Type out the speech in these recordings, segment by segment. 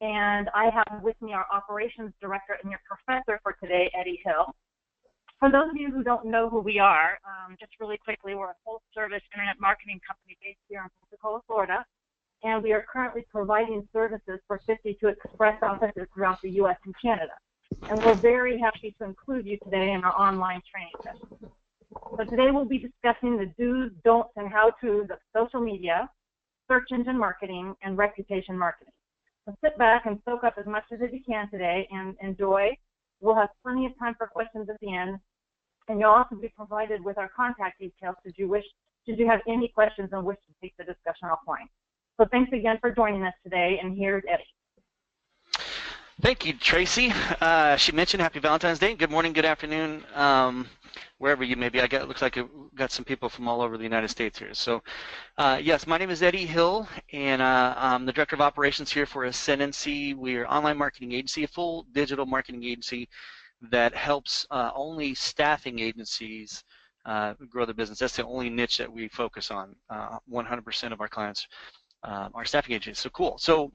and I have with me our operations director and your professor for today, Eddie Hill. For those of you who don't know who we are, just really quickly, we're a full-service internet marketing company based here in Pensacola, Florida, and we are currently providing services for 52 express offices throughout the U.S. and Canada. And we're very happy to include you today in our online training session. So today we'll be discussing the do's, don'ts, and how-tos of social media, search engine marketing, and reputation marketing. So sit back and soak up as much as you can today and enjoy. We'll have plenty of time for questions at the end, and you'll also be provided with our contact details should you have any questions and wish to take the discussion offline. So thanks again for joining us today, and here's Eddie. Thank you, Tracy. She mentioned Happy Valentine's Day. Good morning, good afternoon, wherever you may be. It looks like I've got some people from all over the United States here. So, yes, my name is Eddie Hill, and I'm the Director of Operations here for Ascendancy. We're an online marketing agency, a full digital marketing agency that helps only staffing agencies grow their business. That's the only niche that we focus on. 100% of our clients are staffing agencies. So cool. So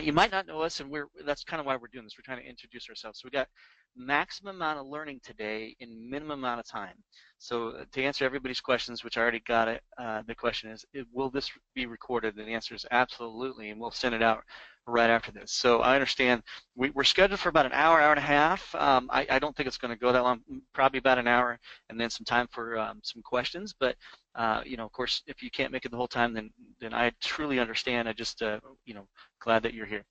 you might not know us, and that's kind of why we're doing this. We're trying to introduce ourselves. So we got maximum amount of learning today in minimum amount of time. So to answer everybody's questions, which I already got it, the question is, will this be recorded? And the answer is absolutely, and we'll send it out right after this. So I understand we're scheduled for about an hour, hour and a half. I don't think it's going to go that long, probably about an hour, and then some time for some questions. But you know, of course, if you can't make it the whole time, then I truly understand. I just you know, glad that you're here.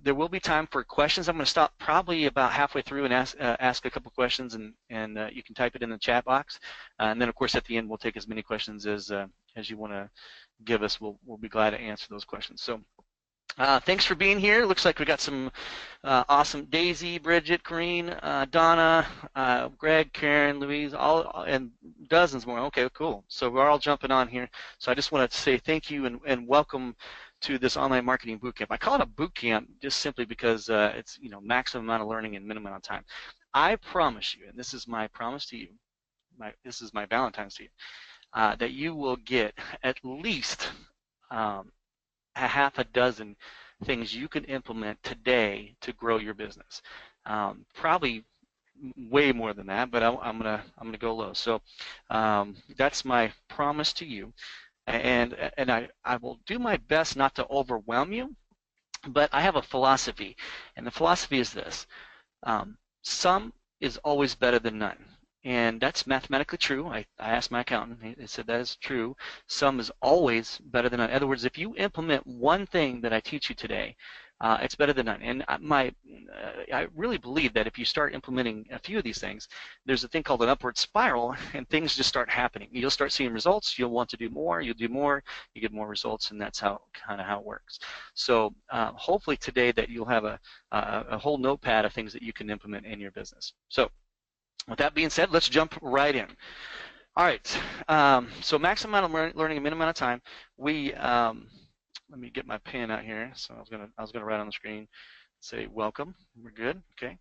There will be time for questions. I'm going to stop probably about halfway through and ask a couple questions, and you can type it in the chat box. And then, of course, at the end, we'll take as many questions as you want to give us. We'll be glad to answer those questions. So. Thanks for being here. Looks like we got some awesome Daisy, Bridget, Corrine, Donna, Greg, Karen, Louise, and dozens more. Okay, cool. So we're all jumping on here. So I just wanted to say thank you and welcome to this online marketing bootcamp. I call it a bootcamp just simply because it's, you know, maximum amount of learning and minimum amount of time. I promise you, and this is my promise to you, this is my Valentine's to you, that you will get at least a half a dozen things you can implement today to grow your business. Probably way more than that, but I'm gonna go low. So that's my promise to you, and I will do my best not to overwhelm you, but I have a philosophy, and the philosophy is this: some is always better than none. And that's mathematically true. I asked my accountant. He said that is true. Some is always better than none. In other words, if you implement one thing that I teach you today, it's better than none. And I really believe that if you start implementing a few of these things, there's a thing called an upward spiral, and things just start happening. You'll start seeing results. You'll want to do more. You'll do more. You get more results, and that's kind of how it works. So hopefully today that you'll have a whole notepad of things that you can implement in your business. So. With that being said, let's jump right in. All right, so maximum amount of learning, a minimum amount of time. Let me get my pen out here. So I was gonna write on the screen, say welcome. We're good. Okay.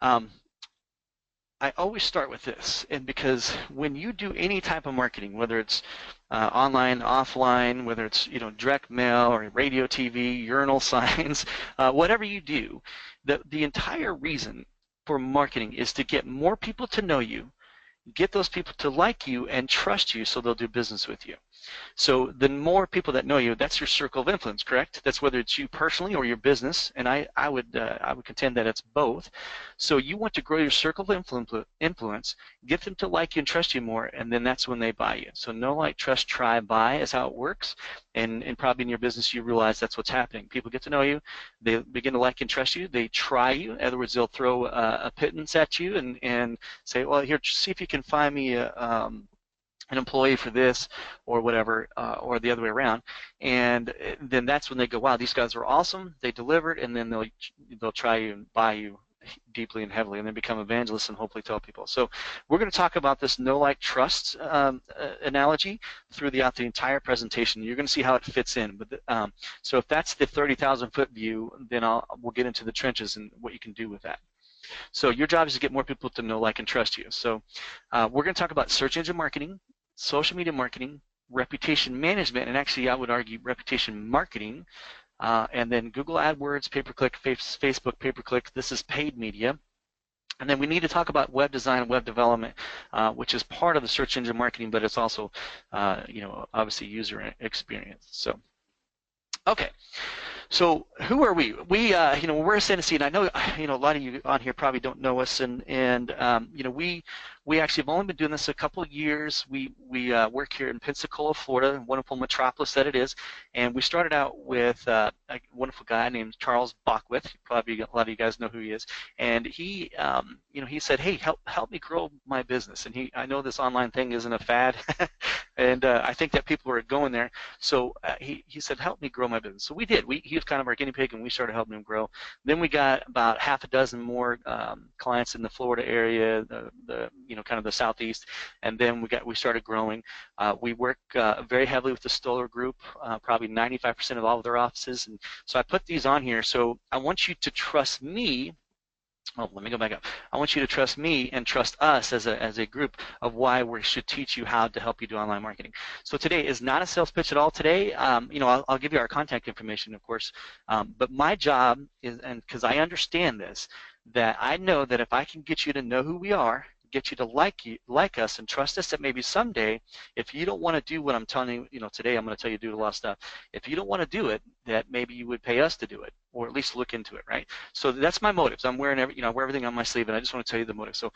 I always start with this, and because when you do any type of marketing, whether it's online, offline, whether it's, you know, direct mail or radio, TV, urinal signs, whatever you do, the entire reason for marketing is to get more people to know you, get those people to like you and trust you so they'll do business with you. So the more people that know you, that's your circle of influence, correct? That's whether it's you personally or your business, and I would contend that it's both. So you want to grow your circle of influence, get them to like you and trust you more, and then that's when they buy you. So know, like, trust, try, buy is how it works, and probably in your business you realize that's what's happening. People get to know you, they begin to like and trust you, they try you. In other words, they'll throw a pittance at you and say, well, here, see if you can find me an employee for this or whatever, or the other way around, and then that's when they go, wow, these guys are awesome, they delivered, and then they'll try you and buy you deeply and heavily, and then become evangelists and hopefully tell people. So we're going to talk about this know, like, trust analogy throughout the entire presentation. You're going to see how it fits in. But so if that's the 30,000-foot view, then we'll get into the trenches and what you can do with that. So your job is to get more people to know, like, and trust you. So we're going to talk about search engine marketing, social media marketing, reputation management, and actually I would argue reputation marketing, and then Google AdWords, pay-per-click, Facebook pay-per-click. This is paid media. And then we need to talk about web design and web development, which is part of the search engine marketing, but it's also, obviously user experience. So, okay. So who are we? We're Ascendancy, and I know, a lot of you on here probably don't know us, and we actually have only been doing this a couple of years. We work here in Pensacola, Florida, a wonderful metropolis that it is, and we started out with a wonderful guy named Charles Bockwith. Probably a lot of you guys know who he is, and he said, hey, help me grow my business. And I know this online thing isn't a fad, and I think that people are going there. So he said, help me grow my business. So we did. He was kind of our guinea pig, and we started helping him grow. Then we got about half a dozen more clients in the Florida area, kind of the southeast, and then we started growing. We work very heavily with the Stoller Group, probably 95% of all of their offices, and so I put these on here. So I want you to trust me. Oh, let me go back up. I want you to trust me and trust us as a group of why we should teach you how to help you do online marketing. So today is not a sales pitch at all. Today, I'll give you our contact information, of course, but my job is, and because I understand this, that I know that if I can get you to know who we are, get you to like us and trust us, that maybe someday, if you don't want to do what I'm telling you, today I'm going to tell you to do a lot of stuff. If you don't want to do it, that maybe you would pay us to do it, or at least look into it, right? So that's my motives. I'm wearing everything on my sleeve, and I just want to tell you the motive. So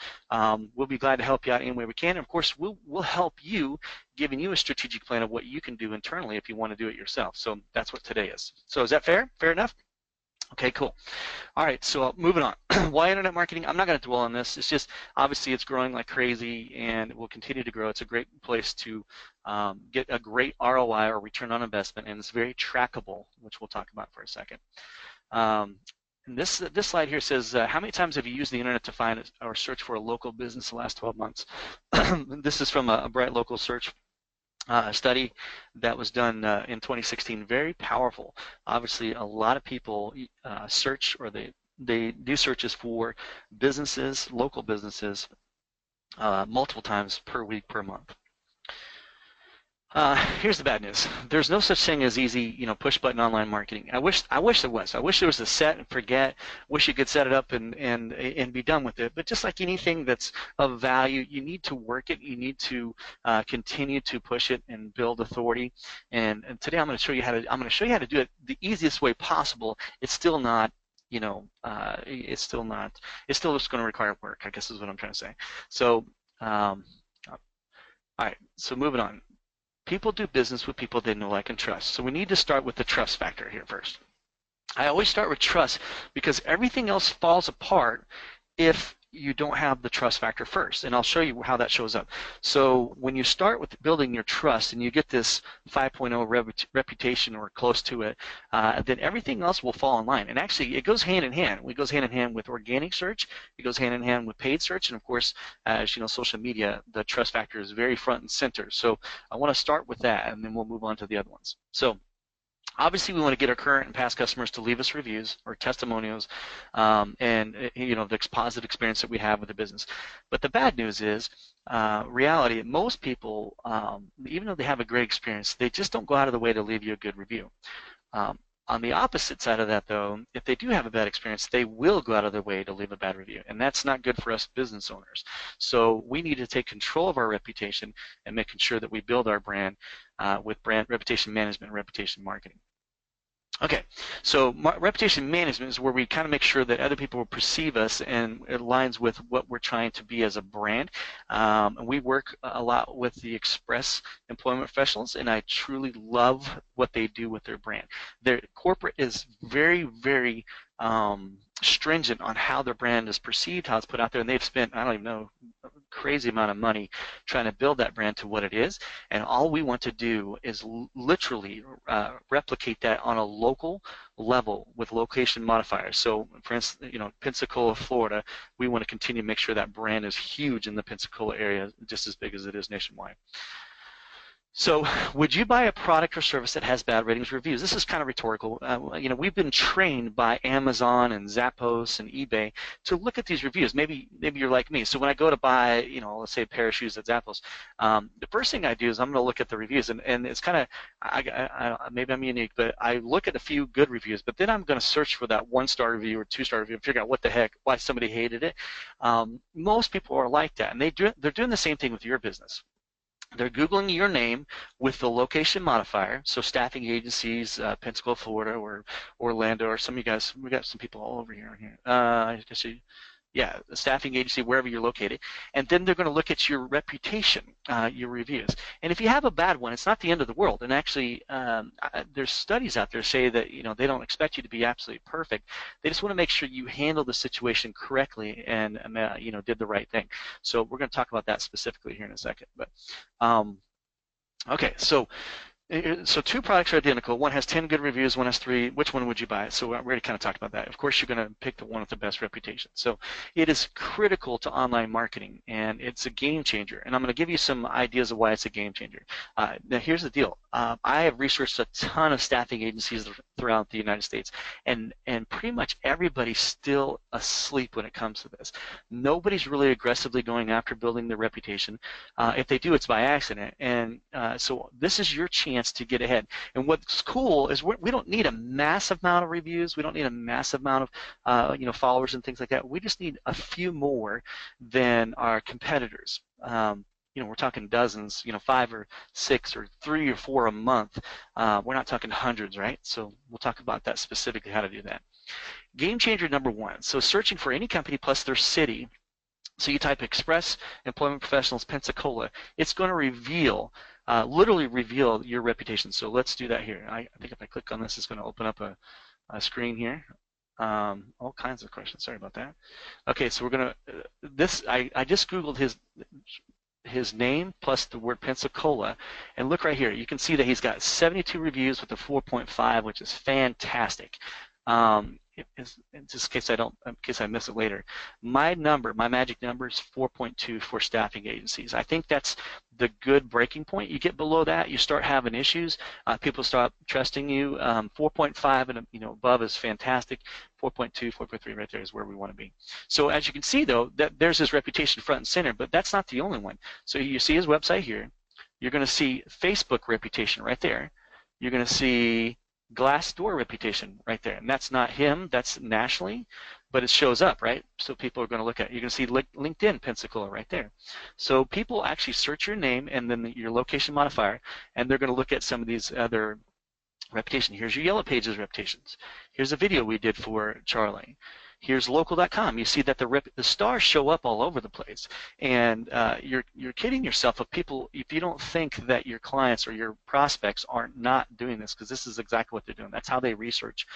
we'll be glad to help you out any way we can. And of course, we'll help you, giving you a strategic plan of what you can do internally if you want to do it yourself. So that's what today is. So is that fair? Fair enough? Okay, cool. All right, so moving on. Why internet marketing? I'm not going to dwell on this. It's just, obviously, it's growing like crazy, and it will continue to grow. It's a great place to get a great ROI, or return on investment, and it's very trackable, which we'll talk about for a second. And this slide here says, how many times have you used the internet to find or search for a local business the last 12 months? This is from a Bright Local Search study that was done in 2016. Very powerful. Obviously, a lot of people search, or they do searches for businesses, local businesses, multiple times per week, per month. Here's the bad news. There's no such thing as easy, push button online marketing. I wish there was. I wish there was a set and forget. Wish you could set it up and be done with it. But just like anything that's of value, you need to work it. You need to continue to push it and build authority. And today I'm going to show you how to do it the easiest way possible. It's still not. It's still just going to require work, I guess is what I'm trying to say. So, all right. So moving on. People do business with people they know, like, and trust. So we need to start with the trust factor here first. I always start with trust because everything else falls apart if you don't have the trust factor first, and I'll show you how that shows up. So when you start with building your trust and you get this 5.0 reputation or close to it, then everything else will fall in line. And actually, it goes hand in hand. It goes hand in hand with organic search. It goes hand in hand with paid search. And of course, as you know, social media, the trust factor is very front and center. So I want to start with that, and then we'll move on to the other ones. So obviously, we want to get our current and past customers to leave us reviews or testimonials, and the positive experience that we have with the business. But the bad news is, reality. Most people, even though they have a great experience, they just don't go out of the way to leave you a good review. On the opposite side of that, though, if they do have a bad experience, they will go out of their way to leave a bad review, and that's not good for us business owners. So we need to take control of our reputation and making sure that we build our brand with brand reputation management and reputation marketing. Okay, so reputation management is where we kind of make sure that other people will perceive us and it aligns with what we're trying to be as a brand. And we work a lot with the express employment professionals, and I truly love what they do with their brand. Their corporate is very, very stringent on how their brand is perceived, how it's put out there, and they've spent, I don't even know, a crazy amount of money trying to build that brand to what it is, and all we want to do is literally replicate that on a local level with location modifiers. So for instance, Pensacola, Florida, we want to continue to make sure that brand is huge in the Pensacola area, just as big as it is nationwide. So would you buy a product or service that has bad ratings or reviews? This is kind of rhetorical. We've been trained by Amazon and Zappos and eBay to look at these reviews. Maybe you're like me. So when I go to buy, let's say a pair of shoes at Zappos, the first thing I do is I'm going to look at the reviews, and it's kind of, maybe I'm unique, but I look at a few good reviews, but then I'm going to search for that 1-star review or 2-star review and figure out what the heck, why somebody hated it. Most people are like that, and they're doing the same thing with your business. They're Googling your name with the location modifier, so staffing agencies, Pensacola, Florida, or Orlando, or some of you guys, we got some people all over here. Yeah, the staffing agency, wherever you're located, and then they're going to look at your reputation, your reviews. And if you have a bad one, it's not the end of the world. And actually, there's studies out there say that they don't expect you to be absolutely perfect. They just want to make sure you handle the situation correctly and did the right thing. So we're going to talk about that specifically here in a second. But okay, so 2 products are identical. One has 10 good reviews, one has 3. Which one would you buy? So we already kind of talked about that. Of course, you're going to pick the one with the best reputation. So it is critical to online marketing, and it's a game changer. And I'm going to give you some ideas of why it's a game changer. Now, here's the deal. I have researched a ton of staffing agencies throughout the United States, and pretty much everybody's still asleep when it comes to this. Nobody's really aggressively going after building their reputation. If they do, it's by accident. And so this is your chance to get ahead. And what's cool is we don't need a massive amount of reviews. We don't need a massive amount of followers and things like that. We just need a few more than our competitors. We're talking dozens, 5 or 6 or 3 or 4 a month. We're not talking hundreds, right? So we'll talk about that specifically, how to do that. Game changer number 1. So searching for any company plus their city. So you type Express Employment Professionals Pensacola. It's going to reveal, literally reveal your reputation. So let's do that here. I think if I click on this, it's going to open up a screen here. All kinds of questions. Sorry about that. Okay, so we're going to, I just Googled his name plus the word Pensacola, and look right here. You can see that he's got 72 reviews with a 4.5, which is fantastic. In case I miss it later, my magic number is 4.2 for staffing agencies. I think that's the good breaking point. You get below that, you start having issues. People start trusting you. 4.5 and above is fantastic. 4.2, 4.3 right there is where we want to be. So as you can see though, that there's his reputation front and center, but that's not the only one. So you see his website here. You're going to see Facebook reputation right there. You're going to see Glassdoor reputation right there, and that's not him, that's nationally, but it shows up, right? So people are going to look at it. You're going to see LinkedIn Pensacola right there. So people actually search your name and then your location modifier, and they're going to look at some of these other reputation. Here's your Yellow Pages reputations. Here's a video we did for Charlie. Here's local.com. You see that the stars show up all over the place, and you're kidding yourself if you don't think that your clients or your prospects are not doing this, because this is exactly what they're doing. That's how they research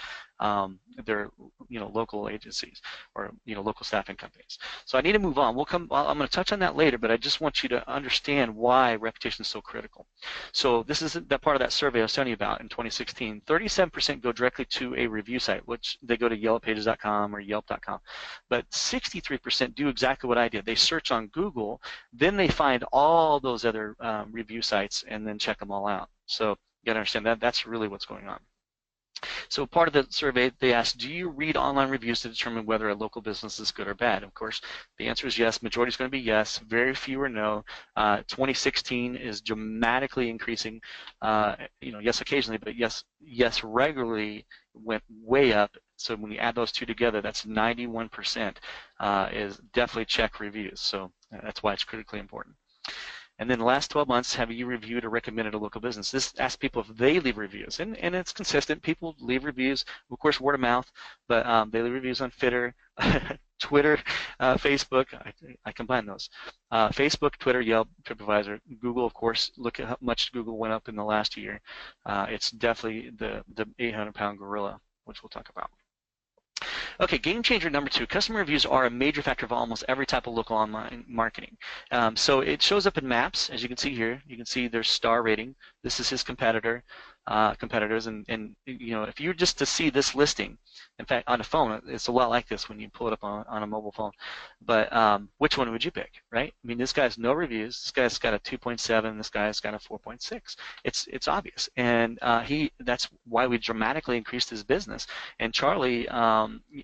their local agencies or local staffing companies. So I need to move on. I'm going to touch on that later, but I just want you to understand why reputation is so critical. So this is that part of that survey I was telling you about in 2016. 37% go directly to a review site, which they go to yellowpages.com or Yelp.com, but 63% do exactly what I did. They search on Google, then they find all those other review sites and then check them all out. So you got to understand that that's really what's going on. So part of the survey, they asked, do you read online reviews to determine whether a local business is good or bad? Of course, the answer is yes. Majority is going to be yes. Very few are no. 2016 is dramatically increasing. Yes occasionally, but yes regularly went way up. So when you add those two together, that's 91% is definitely check reviews. So that's why it's critically important. And then the last 12 months, have you reviewed or recommended a local business? This asks people if they leave reviews, and it's consistent. People leave reviews, of course, word of mouth, but they leave reviews on Twitter, Facebook. I combine those. Facebook, Twitter, Yelp, TripAdvisor, Google, of course. Look at how much Google went up in the last year. It's definitely the 800-pound gorilla, which we'll talk about. Okay, game changer number 2. Customer reviews are a major factor of almost every type of local online marketing. So it shows up in maps, as you can see here. You can see their star rating. This is his competitor. competitors, and you know, if you were just to see this listing, in fact, on a phone, it's a lot like this when you pull it up on a mobile phone. But which one would you pick, right? I mean, this guy has no reviews. This guy's got a 2.7. This guy's got a 4.6. It's obvious, and that's why we dramatically increased his business. And Charlie,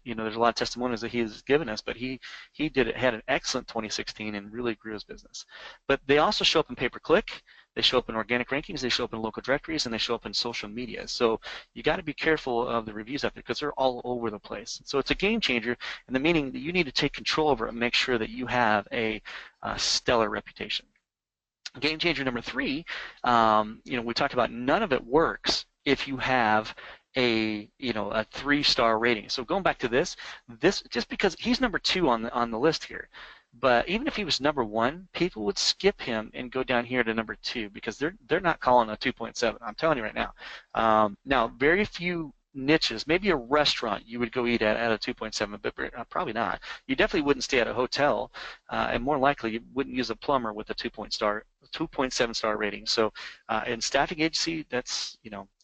you know, there's a lot of testimonials that he has given us, but he had an excellent 2016 and really grew his business. But they also show up in pay-per-click. They show up in organic rankings, they show up in local directories, and they show up in social media. So you got to be careful of the reviews out there because they're all over the place. So it's a game changer in the meaning that you need to take control over it and make sure that you have a stellar reputation. Game changer number 3, you know, we talked about none of it works if you have a 3-star rating. So going back to this just because he's number 2 on the list here. But even if he was number 1, people would skip him and go down here to number 2 because they're not calling a 2.7. I'm telling you right now. Now, very few niches, maybe a restaurant you would go eat at a 2.7, but probably not. You definitely wouldn't stay at a hotel, and more likely you wouldn't use a plumber with a 2.7 star rating. So in staffing agency, that's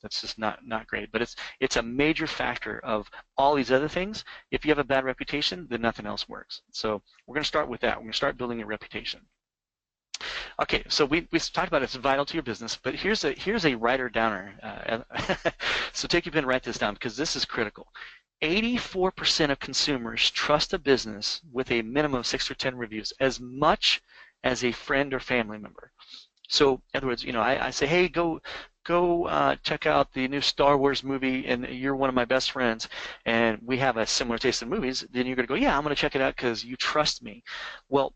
just not great. But it's a major factor of all these other things. If you have a bad reputation, then nothing else works. So we're going to start with that. We're going to start building your reputation. Okay, so we talked about it's vital to your business, but here's a writer downer. So take your pen and write this down because this is critical. 84% of consumers trust a business with a minimum of 6 or 10 reviews as much as a friend or family member. So in other words, you know, I say, hey, go check out the new Star Wars movie, and you're one of my best friends, and we have a similar taste in movies. Then you're going to go, yeah, I'm going to check it out because you trust me. Well,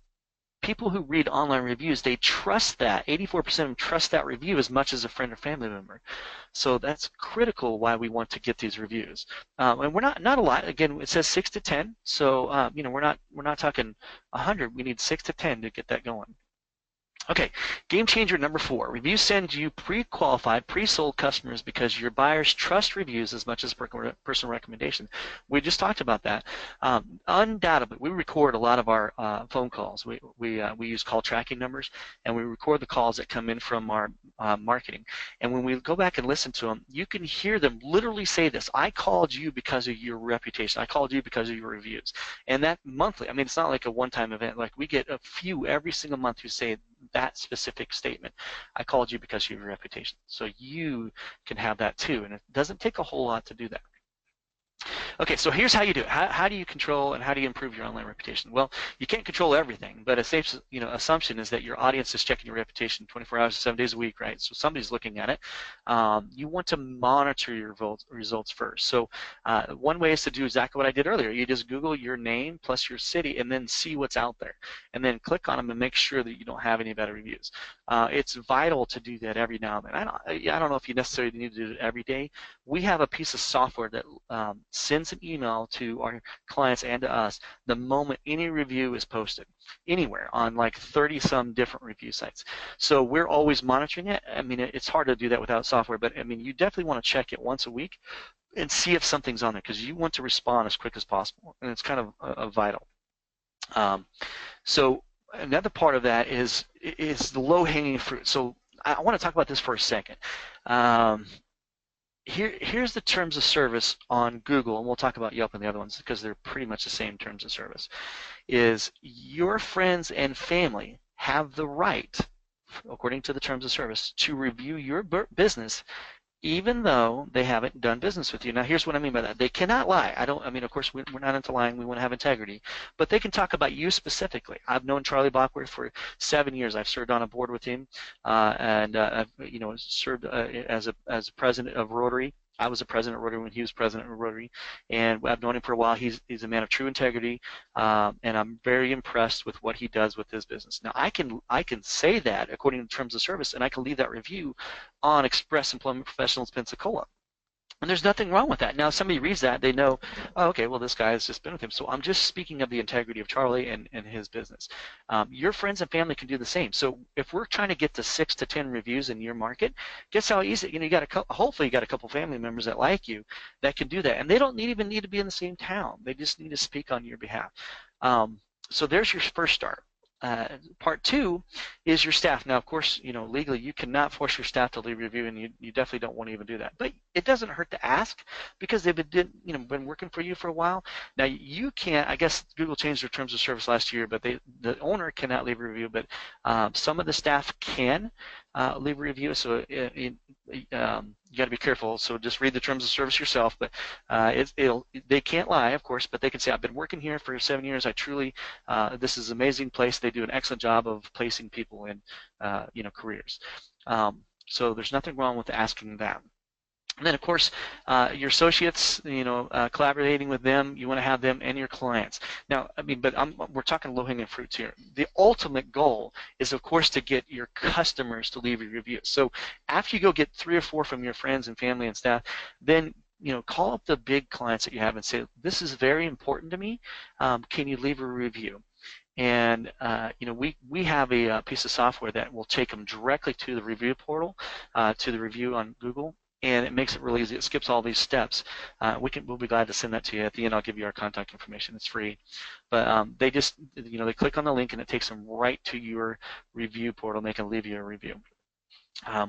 people who read online reviews, they trust that. 84% of them trust that review as much as a friend or family member. So that's critical why we want to get these reviews. And we're not a lot. Again, it says 6 to 10. So you know, we're not talking 100. We need 6 to 10 to get that going. Okay, game changer number 4. Reviews send you pre-qualified, pre-sold customers because your buyers trust reviews as much as personal recommendation. We just talked about that. Undoubtedly, we record a lot of our phone calls. We use call tracking numbers, and we record the calls that come in from our marketing. And when we go back and listen to them, you can hear them literally say this: I called you because of your reputation. I called you because of your reviews. And that monthly, I mean, it's not like a one-time event. Like, we get a few every single month who say that specific statement. I called you because of your reputation. So you can have that too, and it doesn't take a whole lot to do that. Okay, so here's how you do it. How do you control and how do you improve your online reputation? Well, you can't control everything, but a safe assumption is that your audience is checking your reputation 24 hours, 7 days a week, right? So somebody's looking at it. You want to monitor your results first. So one way is to do exactly what I did earlier. You just Google your name plus your city and then see what's out there. And then click on them and make sure that you don't have any bad reviews. It's vital to do that every now and then. I don't know if you necessarily need to do it every day. We have a piece of software that sends an email to our clients and to us the moment any review is posted anywhere on like 30-some different review sites. So we're always monitoring it. I mean, it's hard to do that without software, but I mean, you definitely want to check it once a week and see if something's on there because you want to respond as quick as possible, and it's kind of vital. So another part of that is the low-hanging fruit. So I want to talk about this for a second. Here's the terms of service on Google, and we'll talk about Yelp and the other ones because they're pretty much the same terms of service, is your friends and family have the right, according to the terms of service, to review your business even though they haven't done business with you. Now, here's what I mean by that. They cannot lie. I mean, of course, we're not into lying. We want to have integrity. But they can talk about you specifically. I've known Charlie Blockworth for 7 years. I've served on a board with him, and I've served as a president of Rotary. I was a president of Rotary when he was president of Rotary, and I've known him for a while. He's a man of true integrity, and I'm very impressed with what he does with his business. Now, I can say that according to terms of service, and I can leave that review on Express Employment Professionals Pensacola. And there's nothing wrong with that. Now, if somebody reads that, they know, oh, okay, well, this guy has just been with him. So I'm just speaking of the integrity of Charlie and his business. Your friends and family can do the same. So if we're trying to get to 6 to 10 reviews in your market, guess how easy, you got hopefully you got a couple family members that like you that can do that. And they don't even need to be in the same town. They just need to speak on your behalf. So there's your first start. part two is your staff. Now, of course, legally you cannot force your staff to leave a review, and you definitely don't want to even do that. But it doesn't hurt to ask because they've been working for you for a while. Now, you can't. I guess Google changed their terms of service last year, but the owner cannot leave a review, but some of the staff can leave a review. So you got to be careful. So just read the terms of service yourself. But they can't lie, of course, but they can say, I've been working here for 7 years. I truly, this is an amazing place. They do an excellent job of placing people in, careers. So there's nothing wrong with asking that. And then, of course, your associates, collaborating with them, you want to have them and your clients. Now, we're talking low-hanging fruits here. The ultimate goal is, of course, to get your customers to leave a review. So after you go get 3 or 4 from your friends and family and staff, then call up the big clients that you have and say, this is very important to me. Can you leave a review? And we have a piece of software that will take them directly to the review portal, to the review on Google. And it makes it really easy. It skips all these steps. We'll be glad to send that to you. At the end, I'll give you our contact information. It's free. But they just, they click on the link and it takes them right to your review portal and they can leave you a review,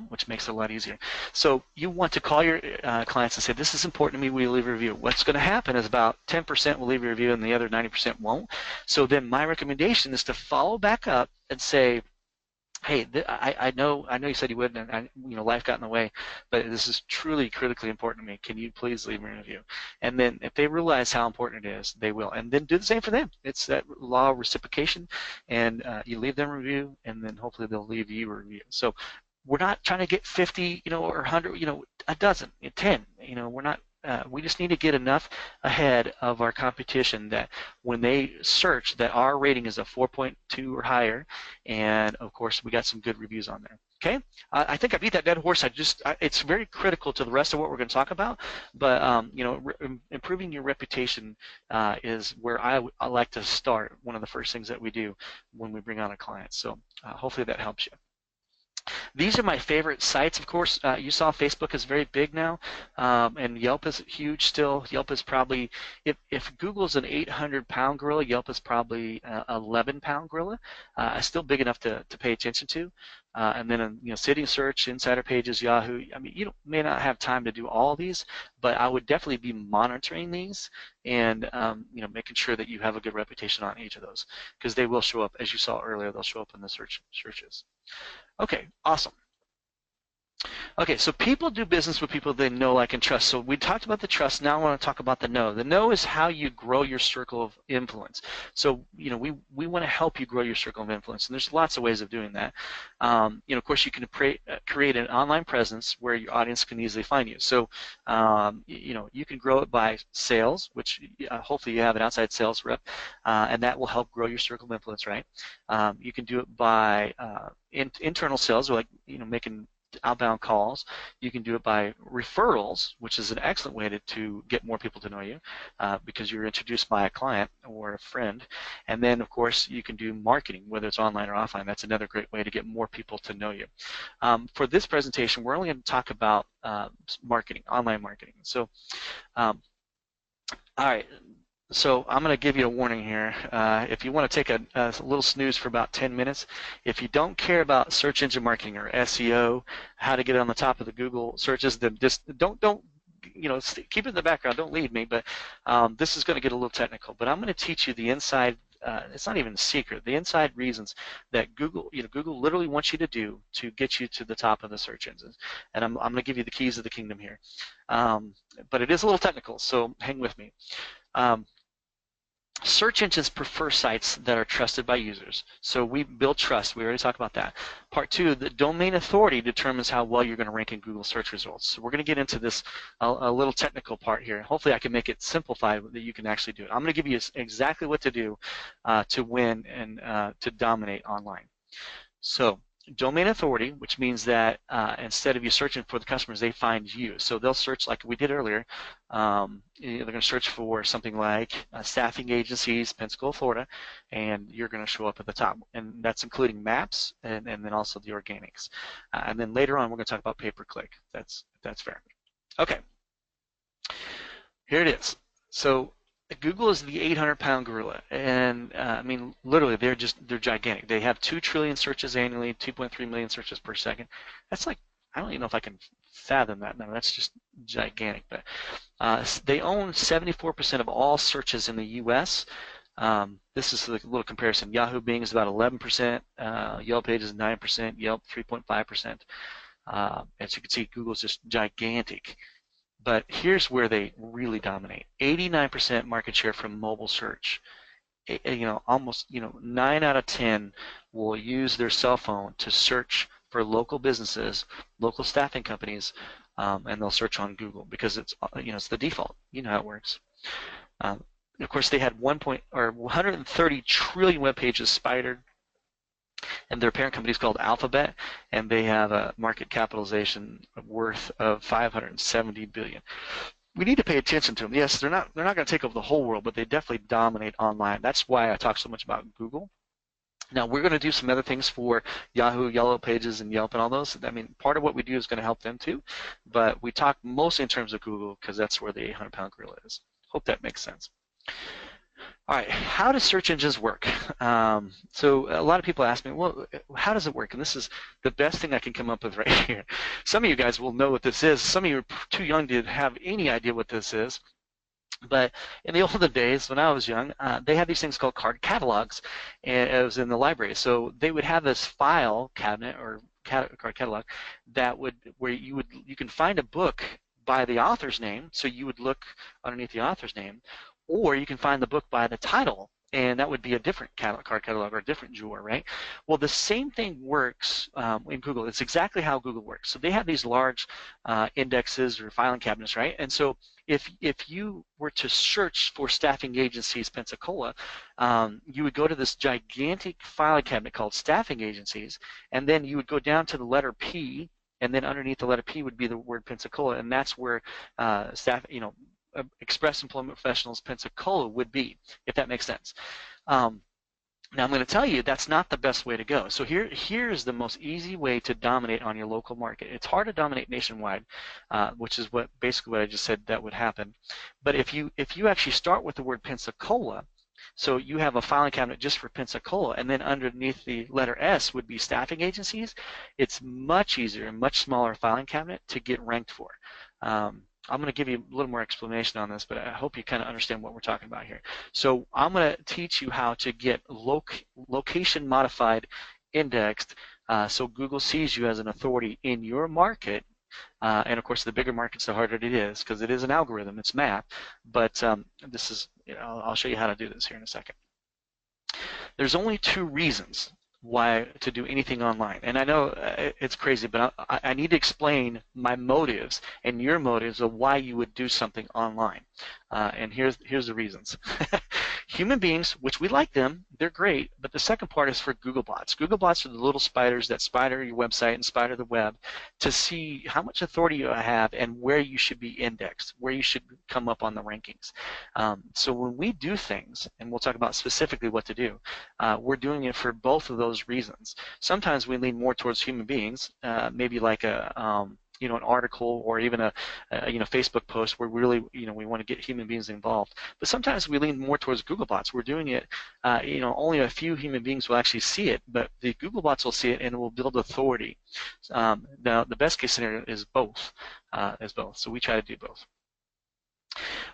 which makes it a lot easier. So you want to call your clients and say, this is important to me, will you leave a review? What's going to happen is about 10% will leave a review and the other 90% won't. So then my recommendation is to follow back up and say, hey, I know you said you would, and life got in the way, but this is truly critically important to me. Can you please leave me a review? And then if they realize how important it is, they will. And then do the same for them. It's that law of reciprocation, and you leave them a review, and then hopefully they'll leave you a review. So we're not trying to get 50, or 100, a dozen, 10. We're not. We just need to get enough ahead of our competition that when they search that our rating is a 4.2 or higher, and of course we got some good reviews on there. Okay, I think I beat that dead horse. It's very critical to the rest of what we're going to talk about, but improving your reputation is where I like to start. One of the first things that we do when we bring on a client. So hopefully that helps you. These are my favorite sites. Of course, you saw Facebook is very big now, and Yelp is huge still. Yelp is probably, if Google's an 800-pound gorilla, Yelp is probably an 11-pound gorilla. Still big enough to pay attention to. And then, City Search, Insider Pages, Yahoo. You may not have time to do all these, but I would definitely be monitoring these and, making sure that you have a good reputation on each of those, because they will show up, as you saw earlier. They'll show up in the searches. Okay, awesome. Okay, so people do business with people they know, like, and trust. So we talked about the trust. Now I want to talk about the know. The know is how you grow your circle of influence. So, we want to help you grow your circle of influence, and there's lots of ways of doing that. Of course, you can create an online presence where your audience can easily find you. So, you can grow it by sales, which hopefully you have an outside sales rep, and that will help grow your circle of influence, right? You can do it by internal sales, like, making outbound calls. You can do it by referrals, which is an excellent way to get more people to know you because you're introduced by a client or a friend. And then, of course, you can do marketing, whether it's online or offline. That's another great way to get more people to know you. For this presentation, we're only going to talk about marketing, online marketing. So, all right. So I'm going to give you a warning here. If you want to take a little snooze for about 10 minutes, if you don't care about search engine marketing or SEO, how to get on the top of the Google searches, then just don't keep it in the background. Don't leave me. But this is going to get a little technical. But I'm going to teach you the inside. It's not even a secret. The inside reasons that Google literally wants you to do to get you to the top of the search engines. And I'm going to give you the keys of the kingdom here. But it is a little technical, so hang with me. Search engines prefer sites that are trusted by users. So we build trust. We already talked about that. Part 2, the domain authority determines how well you're going to rank in Google search results. So we're going to get into this a little technical part here. Hopefully I can make it simplified that you can actually do it. I'm going to give you exactly what to do to win and to dominate online. So domain authority, which means that instead of you searching for the customers, they find you. So they'll search like we did earlier. They're going to search for something like staffing agencies, Pensacola, Florida, and you're going to show up at the top. And that's including maps and then also the organics. And then later on, we're going to talk about pay-per-click. That's fair. Okay. Here it is. So Google is the 800-pound gorilla, and I mean, literally, they're gigantic. They have 2 trillion searches annually, 2.3 million searches per second. That's like, I don't even know if I can fathom that number. That's just gigantic. But they own 74% of all searches in the U.S. This is a little comparison. Yahoo Bing is about 11%, Yellow Pages is 9%, Yelp 3.5%. As you can see, Google's just gigantic. But here's where they really dominate. 89% market share from mobile search. Almost 9 out of 10 will use their cell phone to search for local businesses, local staffing companies, and they'll search on Google because it's the default. You know how it works. Of course, they had 130 trillion web pages spidered, and their parent company is called Alphabet, and they have a market capitalization worth of 570 billion. We need to pay attention to them. Yes, they're not going to take over the whole world, but they definitely dominate online. That's why I talk so much about Google. Now, we're going to do some other things for Yahoo, Yellow Pages, and Yelp and all those. I mean, part of what we do is going to help them too, but we talk mostly in terms of Google because that's where the 800-pound gorilla is. Hope that makes sense. All right, how do search engines work? So a lot of people ask me, well, how does it work? And this is the best thing I can come up with right here. Some of you guys will know what this is. Some of you are too young to have any idea what this is. But in the olden days, when I was young, they had these things called card catalogs, and it was in the library. So they would have this file cabinet or card catalog where you can find a book by the author's name. So you would look underneath the author's name, or you can find the book by the title, and that would be a different card catalog or a different drawer, right? Well, the same thing works in Google. It's exactly how Google works. So they have these large indexes or filing cabinets, right? And so if you were to search for staffing agencies Pensacola, you would go to this gigantic filing cabinet called staffing agencies, and then you would go down to the letter P, and then underneath the letter P would be the word Pensacola, and that's where Express Employment Professionals Pensacola would be, if that makes sense. Now I'm going to tell you that's not the best way to go. So here's the most easy way to dominate on your local market. It's hard to dominate nationwide, which is basically what I just said that would happen. But if you actually start with the word Pensacola, so you have a filing cabinet just for Pensacola, and then underneath the letter S would be staffing agencies, it's much easier, much smaller filing cabinet to get ranked for. I'm going to give you a little more explanation on this, but I hope you kind of understand what we're talking about here. So I'm going to teach you how to get location modified indexed so Google sees you as an authority in your market. And of course, the bigger markets, the harder it is because it is an algorithm, it's math. But this is, I'll show you how to do this here in a second. There's only 2 reasons why to do anything online. And I know it's crazy, but I need to explain my motives and your motives of why you would do something online. And here's the reasons. Human beings, which we like them, they're great, but the second part is for Googlebots. Googlebots are the little spiders that spider your website and spider the web to see how much authority you have and where you should be indexed, where you should come up on the rankings. So when we do things, and we'll talk about specifically what to do, we're doing it for both of those reasons. Sometimes we lean more towards human beings, maybe like an article or even a Facebook post where really we want to get human beings involved. But sometimes we lean more towards Googlebots. We're doing it, only a few human beings will actually see it, but the Googlebots will see it and it will build authority. Now the best case scenario is both, So we try to do both.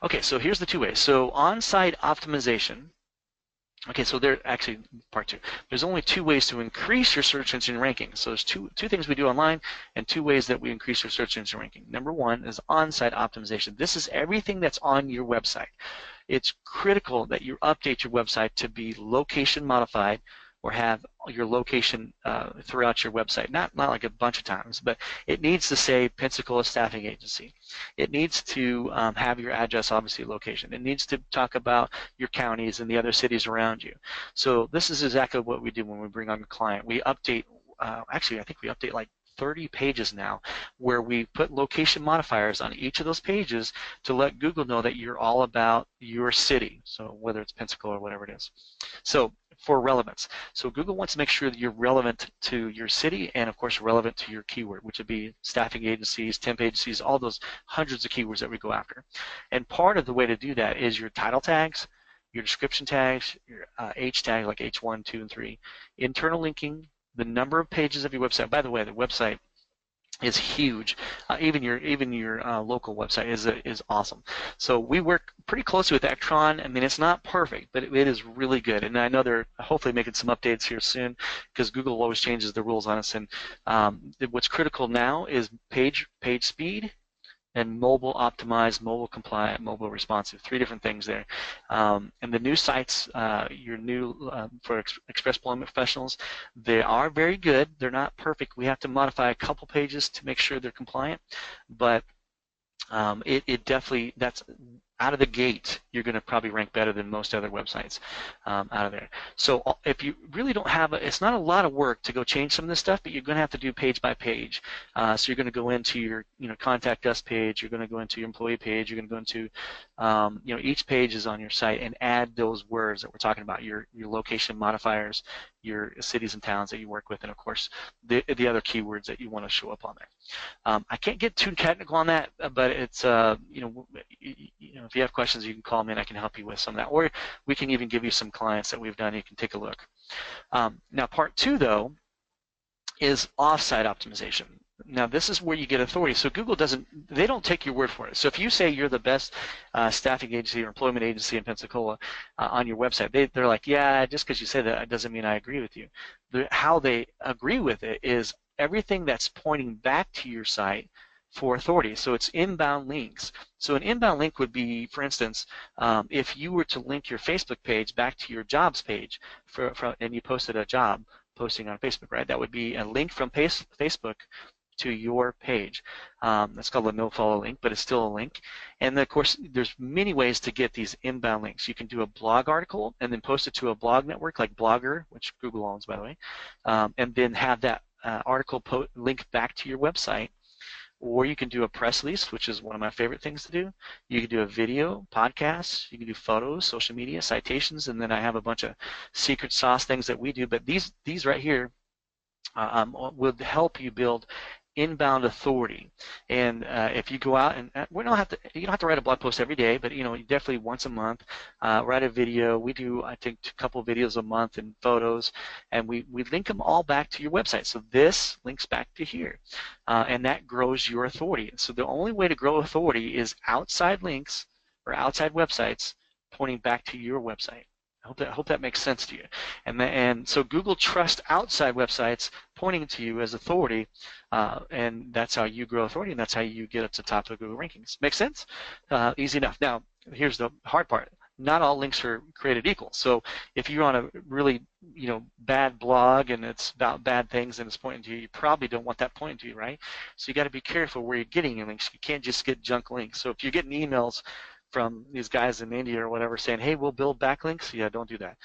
Okay, so here's the 2 ways. So on-site optimization. Okay, so there actually part 2. There's only 2 ways to increase your search engine ranking. So there's two things we do online and 2 ways that we increase your search engine ranking. Number 1 is on-site optimization. This is everything that's on your website. It's critical that you update your website to be location modified or have your location throughout your website. Not like a bunch of times, but it needs to say Pensacola Staffing Agency. It needs to have your address, obviously location. It needs to talk about your counties and the other cities around you. So this is exactly what we do when we bring on a client. We update, actually I think we update like 30 pages now where we put location modifiers on each of those pages to let Google know that you're all about your city, so whether it's Pensacola or whatever it is. So for relevance. So Google wants to make sure that you're relevant to your city and, of course, relevant to your keyword, which would be staffing agencies, temp agencies, all those hundreds of keywords that we go after. And part of the way to do that is your title tags, your description tags, your H tag like H1, 2, and 3, internal linking, the number of pages of your website. By the way, the website is huge. Even your local website is awesome. So we work pretty closely with Actron. I mean, it's not perfect, but it is really good. And I know they're hopefully making some updates here soon, because Google always changes the rules on us. And what's critical now is page speed and mobile optimized, mobile compliant, mobile responsive. 3 different things there. And the new sites, your new for express employment professionals, they are very good. They're not perfect. We have to modify a couple pages to make sure they're compliant, but it definitely, that's out of the gate, you're going to probably rank better than most other websites out of there. So if you really don't have it's not a lot of work to go change some of this stuff, but you're going to have to do page by page. So you're going to go into your contact us page, you're going to go into your employee page, you're going to go into each page is on your site, and add those words that we're talking about, your location modifiers, your cities and towns that you work with, and of course the other keywords that you want to show up on there. I can't get too technical on that, but it's if you have questions, you can call me and I can help you with some of that, or we can even give you some clients that we've done. You can take a look. Now, part 2 though is off-site optimization. Now, this is where you get authority. So Google they don't take your word for it. So if you say you're the best staffing agency or employment agency in Pensacola on your website, they're like, yeah, just because you say that doesn't mean I agree with you. How they agree with it is everything that's pointing back to your site for authority. So it's inbound links. So an inbound link would be, for instance, if you were to link your Facebook page back to your jobs page and you posted a job posting on Facebook, right? That would be a link from Facebook to your page. That's called a no-follow link, but it's still a link. And of course, there's many ways to get these inbound links. You can do a blog article and then post it to a blog network like Blogger, which Google owns, by the way, and then have that article link back to your website. Or you can do a press release, which is one of my favorite things to do. You can do a video, podcasts, you can do photos, social media, citations, and then I have a bunch of secret sauce things that we do. But these right here will help you build inbound authority. And if you go out and you don't have to write a blog post every day, but definitely once a month, write a video. We do, I think, a couple of videos a month and photos, and we link them all back to your website. So this links back to here, and that grows your authority. So the only way to grow authority is outside links or outside websites pointing back to your website. I hope that makes sense to you. And so Google trusts outside websites pointing to you as authority, and that's how you grow authority, and that's how you get up to the top of Google rankings. Make sense? Easy enough. Now, here's the hard part. Not all links are created equal. So if you're on a really bad blog and it's about bad things and it's pointing to you, you probably don't want that pointing to you, right? So you got to be careful where you're getting your links. You can't just get junk links. So if you're getting emails from these guys in India or whatever saying, hey, we'll build backlinks, yeah, don't do that,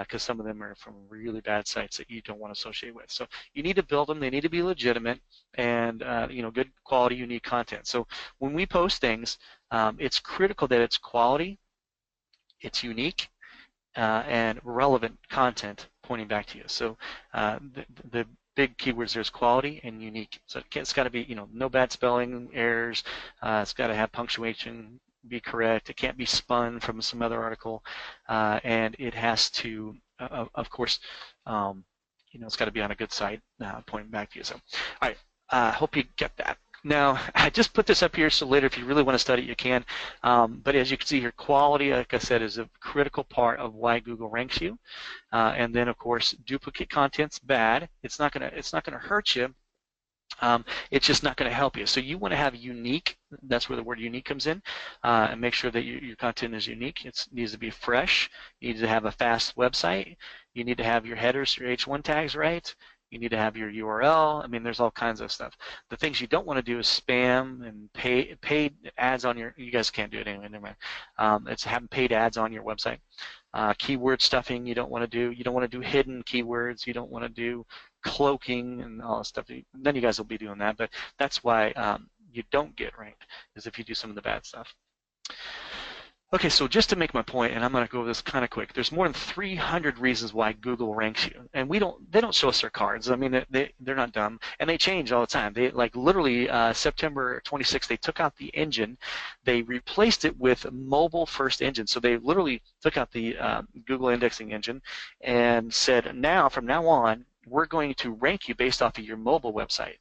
because some of them are from really bad sites that you don't want to associate with. So you need to build them. They need to be legitimate and good quality, unique content. So when we post things, it's critical that it's quality, it's unique, and relevant content pointing back to you. So the big keywords there's quality and unique. So it's got to be no bad spelling errors. It's got to have punctuation, be correct. It can't be spun from some other article, and it has to, of course, it's got to be on a good site, pointing back to you. So, all right, hope you get that. Now, I just put this up here so later, if you really want to study it, you can. But as you can see here, quality, like I said, is a critical part of why Google ranks you. And then, of course, duplicate content's bad. It's not gonna hurt you. It's just not going to help you. So you want to have unique. That's where the word unique comes in, and make sure that your content is unique. It needs to be fresh. You need to have a fast website. You need to have your headers, your H1 tags right. You need to have your URL. I mean, there's all kinds of stuff. The things you don't want to do is spam and paid ads on your. You guys can't do it anyway. Never mind. It's having paid ads on your website. Keyword stuffing you don't want to do. You don't want to do hidden keywords. You don't want to do cloaking and all that stuff. Then you guys will be doing that, but that's why you don't get ranked, is if you do some of the bad stuff. Okay, so just to make my point, and I'm going to go over this kind of quick. There's more than 300 reasons why Google ranks you, and they don't show us their cards. I mean, they're not dumb, and they change all the time. They like literally September 26th, they took out the engine, they replaced it with mobile first engine. So they literally took out the Google indexing engine and said, from now on, we're going to rank you based off of your mobile website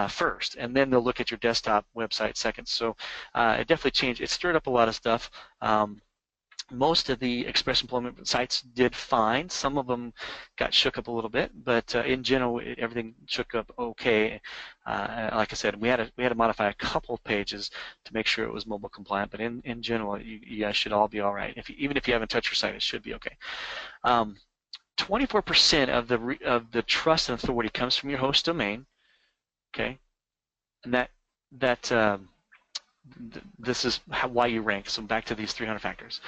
first, and then they'll look at your desktop website second. So it definitely changed. It stirred up a lot of stuff. Most of the express employment sites did fine. Some of them got shook up a little bit, but in general, everything shook up okay. Like I said, we had to modify a couple of pages to make sure it was mobile compliant, but in general, you guys should all be all right. Even if you haven't touched your site, it should be okay. 24% of the trust and authority comes from your host domain, okay, and this is why you rank. So back to these 300 factors.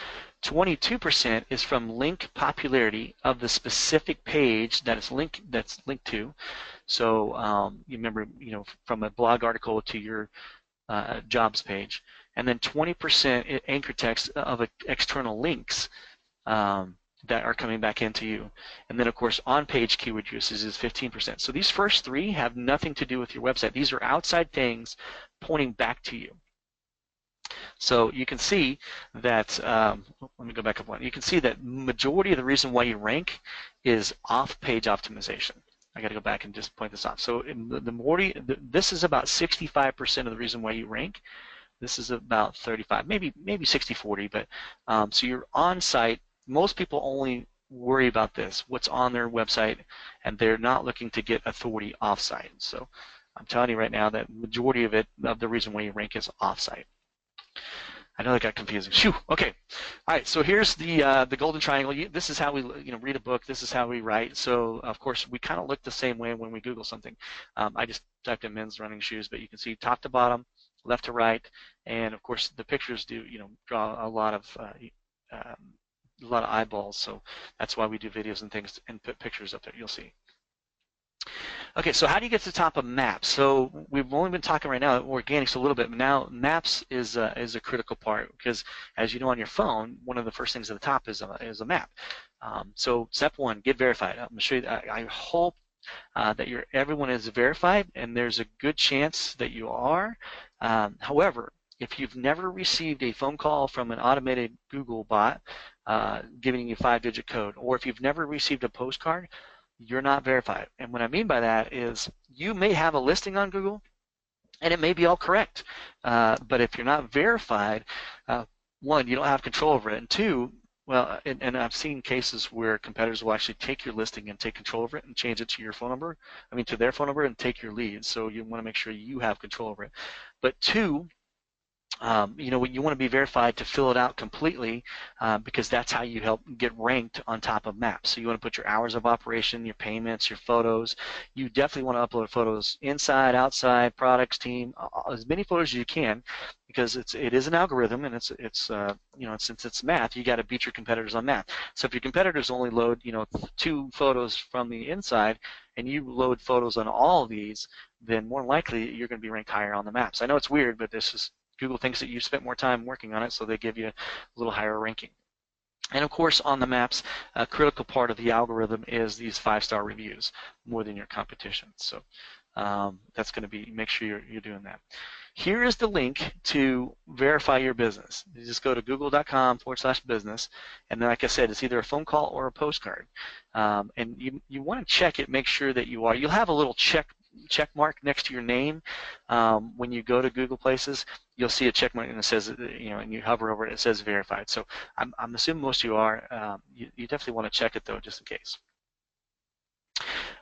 22% is from link popularity of the specific page that's linked to. So you remember, from a blog article to your jobs page, and then 20% anchor text of external links. That are coming back into you. And then, of course, on-page keyword uses is 15%. So these first three have nothing to do with your website. These are outside things pointing back to you. So you can see that, let me go back up one. You can see that majority of the reason why you rank is off-page optimization. I got to go back and just point this out. So this is about 65% of the reason why you rank. This is about 35, maybe 60-40, but so you're on-site. Most people only worry about this, what's on their website, and they're not looking to get authority off-site. So I'm telling you right now that majority of the reason why you rank is off-site. I know that got confusing. Phew. Okay. All right. So here's the golden triangle. This is how we read a book. This is how we write. So of course we kind of look the same way when we Google something. I just typed in men's running shoes, but you can see top to bottom, left to right, and of course the pictures do draw a lot of eyeballs, so that's why we do videos and things and put pictures up there. You'll see. Okay, so how do you get to the top of Maps? So we've only been talking right now organics a little bit, but now Maps is a critical part because, as you know, on your phone, one of the first things at the top is a map. So step one, get verified. I'm going to show you. I hope that everyone is verified, and there's a good chance that you are. However, if you've never received a phone call from an automated Google bot giving you 5-digit code, or if you've never received a postcard, you're not verified. And what I mean by that is you may have a listing on Google, and it may be all correct. But if you're not verified, one, you don't have control over it, and two, well, and I've seen cases where competitors will actually take your listing and take control over it and change it to your phone number, to their phone number, and take your leads. So you want to make sure you have control over it. But two, you want to be verified to fill it out completely because that's how you help get ranked on top of Maps. So you want to put your hours of operation, your payments, your photos. You definitely want to upload photos inside, outside, products, team, as many photos as you can, because it is an algorithm, and it's since it's math, you got to beat your competitors on math. So if your competitors only load 2 photos from the inside, and you load photos on all of these, then more likely you're going to be ranked higher on the maps. I know it's weird, but this is Google thinks that you spent more time working on it, so they give you a little higher ranking. And of course, on the maps, a critical part of the algorithm is these 5-star reviews, more than your competition. So that's going to be, make sure you're doing that. Here is the link to verify your business. You just go to google.com/business, and then, like I said, it's either a phone call or a postcard. And you want to check it, make sure that you are. You'll have a little check mark next to your name when you go to Google Places. You'll see a check mark, and it says, and you hover over it, it says verified. So I'm assuming most of you are. You definitely want to check it though, just in case.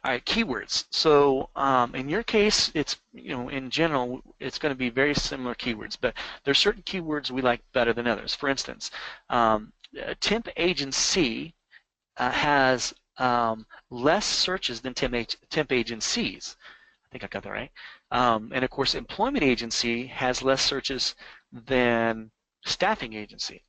All right, keywords. So in your case, it's in general, it's going to be very similar keywords, but there's certain keywords we like better than others. For instance, temp agency has less searches than temp agencies. I think I got that right. And of course, employment agency has less searches than staffing agency.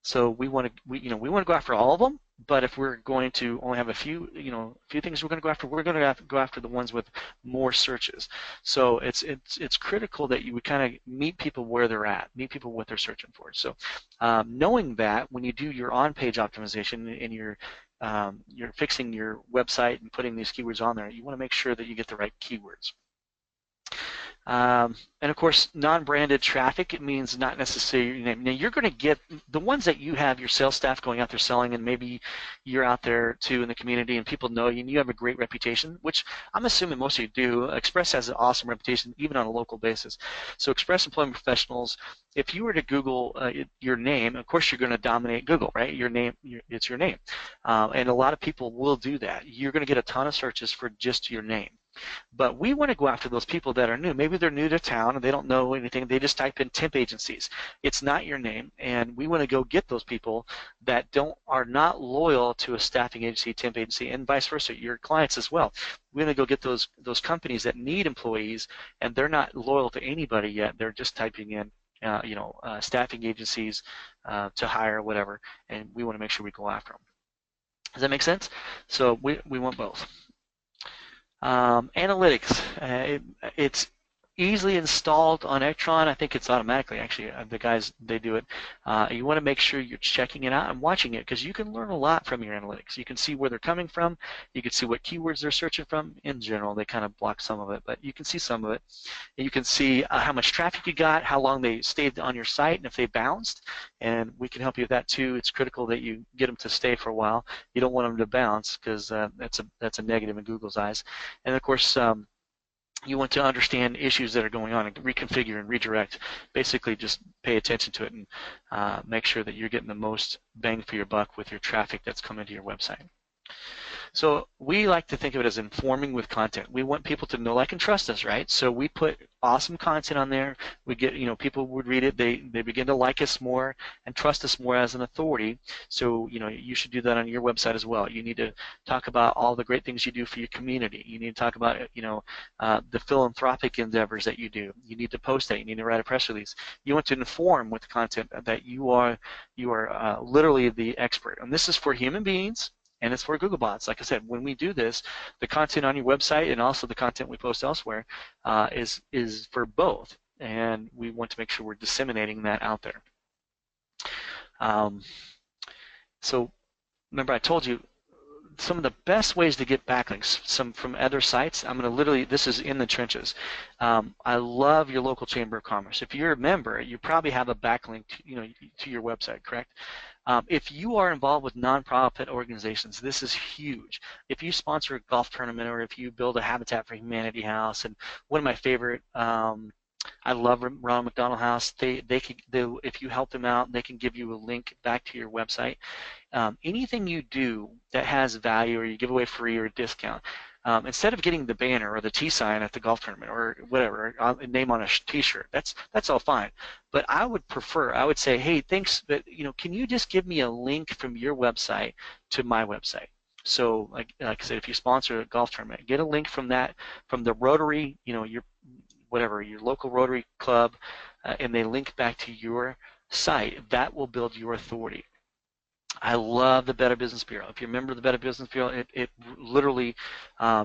So we want to go after all of them, But if we're going to only have a few, a few things we're going to go after, we're going to have to go after the ones with more searches. So it's critical that you would kind of meet people where they're at, meet people what they're searching for. So knowing that when you do your on-page optimization and you're fixing your website and putting these keywords on there, you want to make sure that you get the right keywords. And of course, non-branded traffic, it means not necessarily your name. Now, you're going to get the ones that you have your sales staff going out there selling, and maybe you're out there too in the community and people know you and you have a great reputation, which I'm assuming most of you do. Express has an awesome reputation even on a local basis. So Express Employment Professionals, if you were to Google your name, of course you're going to dominate Google, right? Your name, it's your name. And a lot of people will do that. You're going to get a ton of searches for just your name. But we want to go after those people that are new. Maybe they're new to town and they don't know anything. They just type in temp agencies. It's not your name, and we want to go get those people that are not loyal to a staffing agency, temp agency, and vice versa. Your clients as well. We want to go get those companies that need employees, and they're not loyal to anybody yet. They're just typing in, staffing agencies to hire, whatever, and we want to make sure we go after them. Does that make sense? So we want both. Analytics, it's easily installed on Electron. I think it's automatically, actually. The guys, they do it. You want to make sure you're checking it out and watching it, because you can learn a lot from your analytics. You can see where they're coming from. You can see what keywords they're searching from. In general, they kind of block some of it, but you can see some of it. And you can see how much traffic you got, how long they stayed on your site, and if they bounced. And we can help you with that too. It's critical that you get them to stay for a while. You don't want them to bounce, because that's a negative in Google's eyes. And of course, you want to understand issues that are going on and reconfigure and redirect. Basically, just pay attention to it and make sure that you're getting the most bang for your buck with your traffic that's coming to your website. So we like to think of it as informing with content. We want people to know, like, and trust us, right? So we put awesome content on there. We get, people would read it. They begin to like us more and trust us more as an authority. So, you should do that on your website as well. You need to talk about all the great things you do for your community. You need to talk about, the philanthropic endeavors that you do. You need to post that. You need to write a press release. You want to inform with content that you are literally the expert. And this is for human beings. And it's for Googlebots. Like I said, when we do this, the content on your website and also the content we post elsewhere is for both. And we want to make sure we're disseminating that out there. So remember, I told you some of the best ways to get backlinks, some from other sites. I'm going to literally, this is in the trenches. I love your local chamber of commerce. If you're a member, you probably have a backlink to your website, correct? If you are involved with nonprofit organizations, this is huge. If you sponsor a golf tournament, or if you build a Habitat for Humanity house, and one of my favorite, I love Ronald McDonald House. If you help them out, they can give you a link back to your website. Anything you do that has value, or you give away free or a discount, instead of getting the banner or the T-sign at the golf tournament or whatever, a name on a T-shirt, that's all fine. But I would say, hey, thanks, but can you just give me a link from your website to my website? So, like I said, if you sponsor a golf tournament, get a link from the Rotary, your local Rotary club, and they link back to your site. That will build your authority. I love the Better Business Bureau. If you're a member of the Better Business Bureau, it literally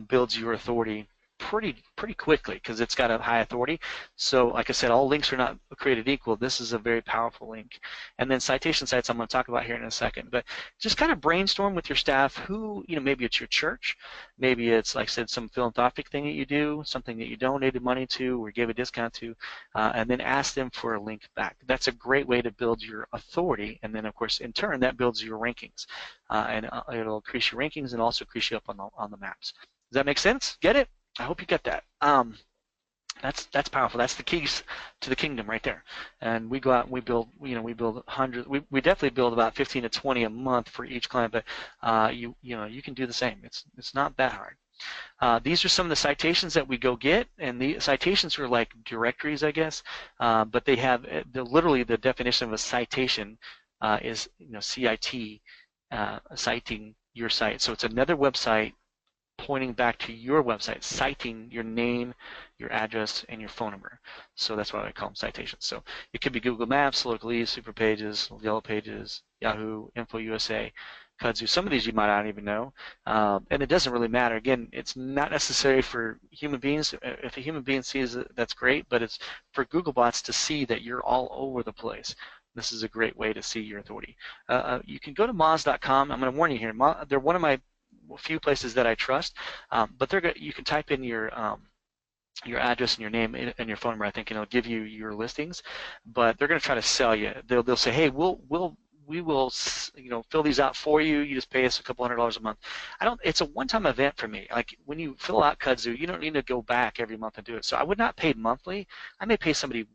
builds your authority pretty quickly, because it's got a high authority. So like I said, all links are not created equal. This is a very powerful link. And then citation sites I'm going to talk about here in a second. But just kind of brainstorm with your staff who, maybe it's your church, maybe it's, like I said, some philanthropic thing that you do, something that you donated money to or gave a discount to, and then ask them for a link back. That's a great way to build your authority, and then of course in turn that builds your rankings, and it'll increase your rankings and also increase you up on the maps. Does that make sense? Get it? I hope you get that. That's powerful. That's the keys to the kingdom right there. And we go out and we build. We build hundreds. We definitely build about 15 to 20 a month for each client. But you can do the same. It's not that hard. These are some of the citations that we go get, and the citations are like directories, I guess. But they have literally the definition of a citation is CIT, citing your site. So it's another website pointing back to your website, citing your name, your address, and your phone number. So that's why I call them citations. So it could be Google Maps, Locally, Super Pages, Yellow Pages, Yahoo, Info USA, kudzu. Some of these you might not even know, and it doesn't really matter. Again, it's not necessary for human beings. If a human being sees it, that's great, but it's for Googlebots to see that you're all over the place. This is a great way to see your authority. You can go to moz.com. I'm going to warn you here. They're one of my few places that I trust, but you can type in your address and your name and your phone number, I think, and it'll give you your listings. But they're going to try to sell you. They'll say, hey, we will, fill these out for you. You just pay us a couple $100s a month. It's a one-time event for me. Like when you fill out kudzu, you don't need to go back every month and do it. So I would not pay monthly. I may pay somebody,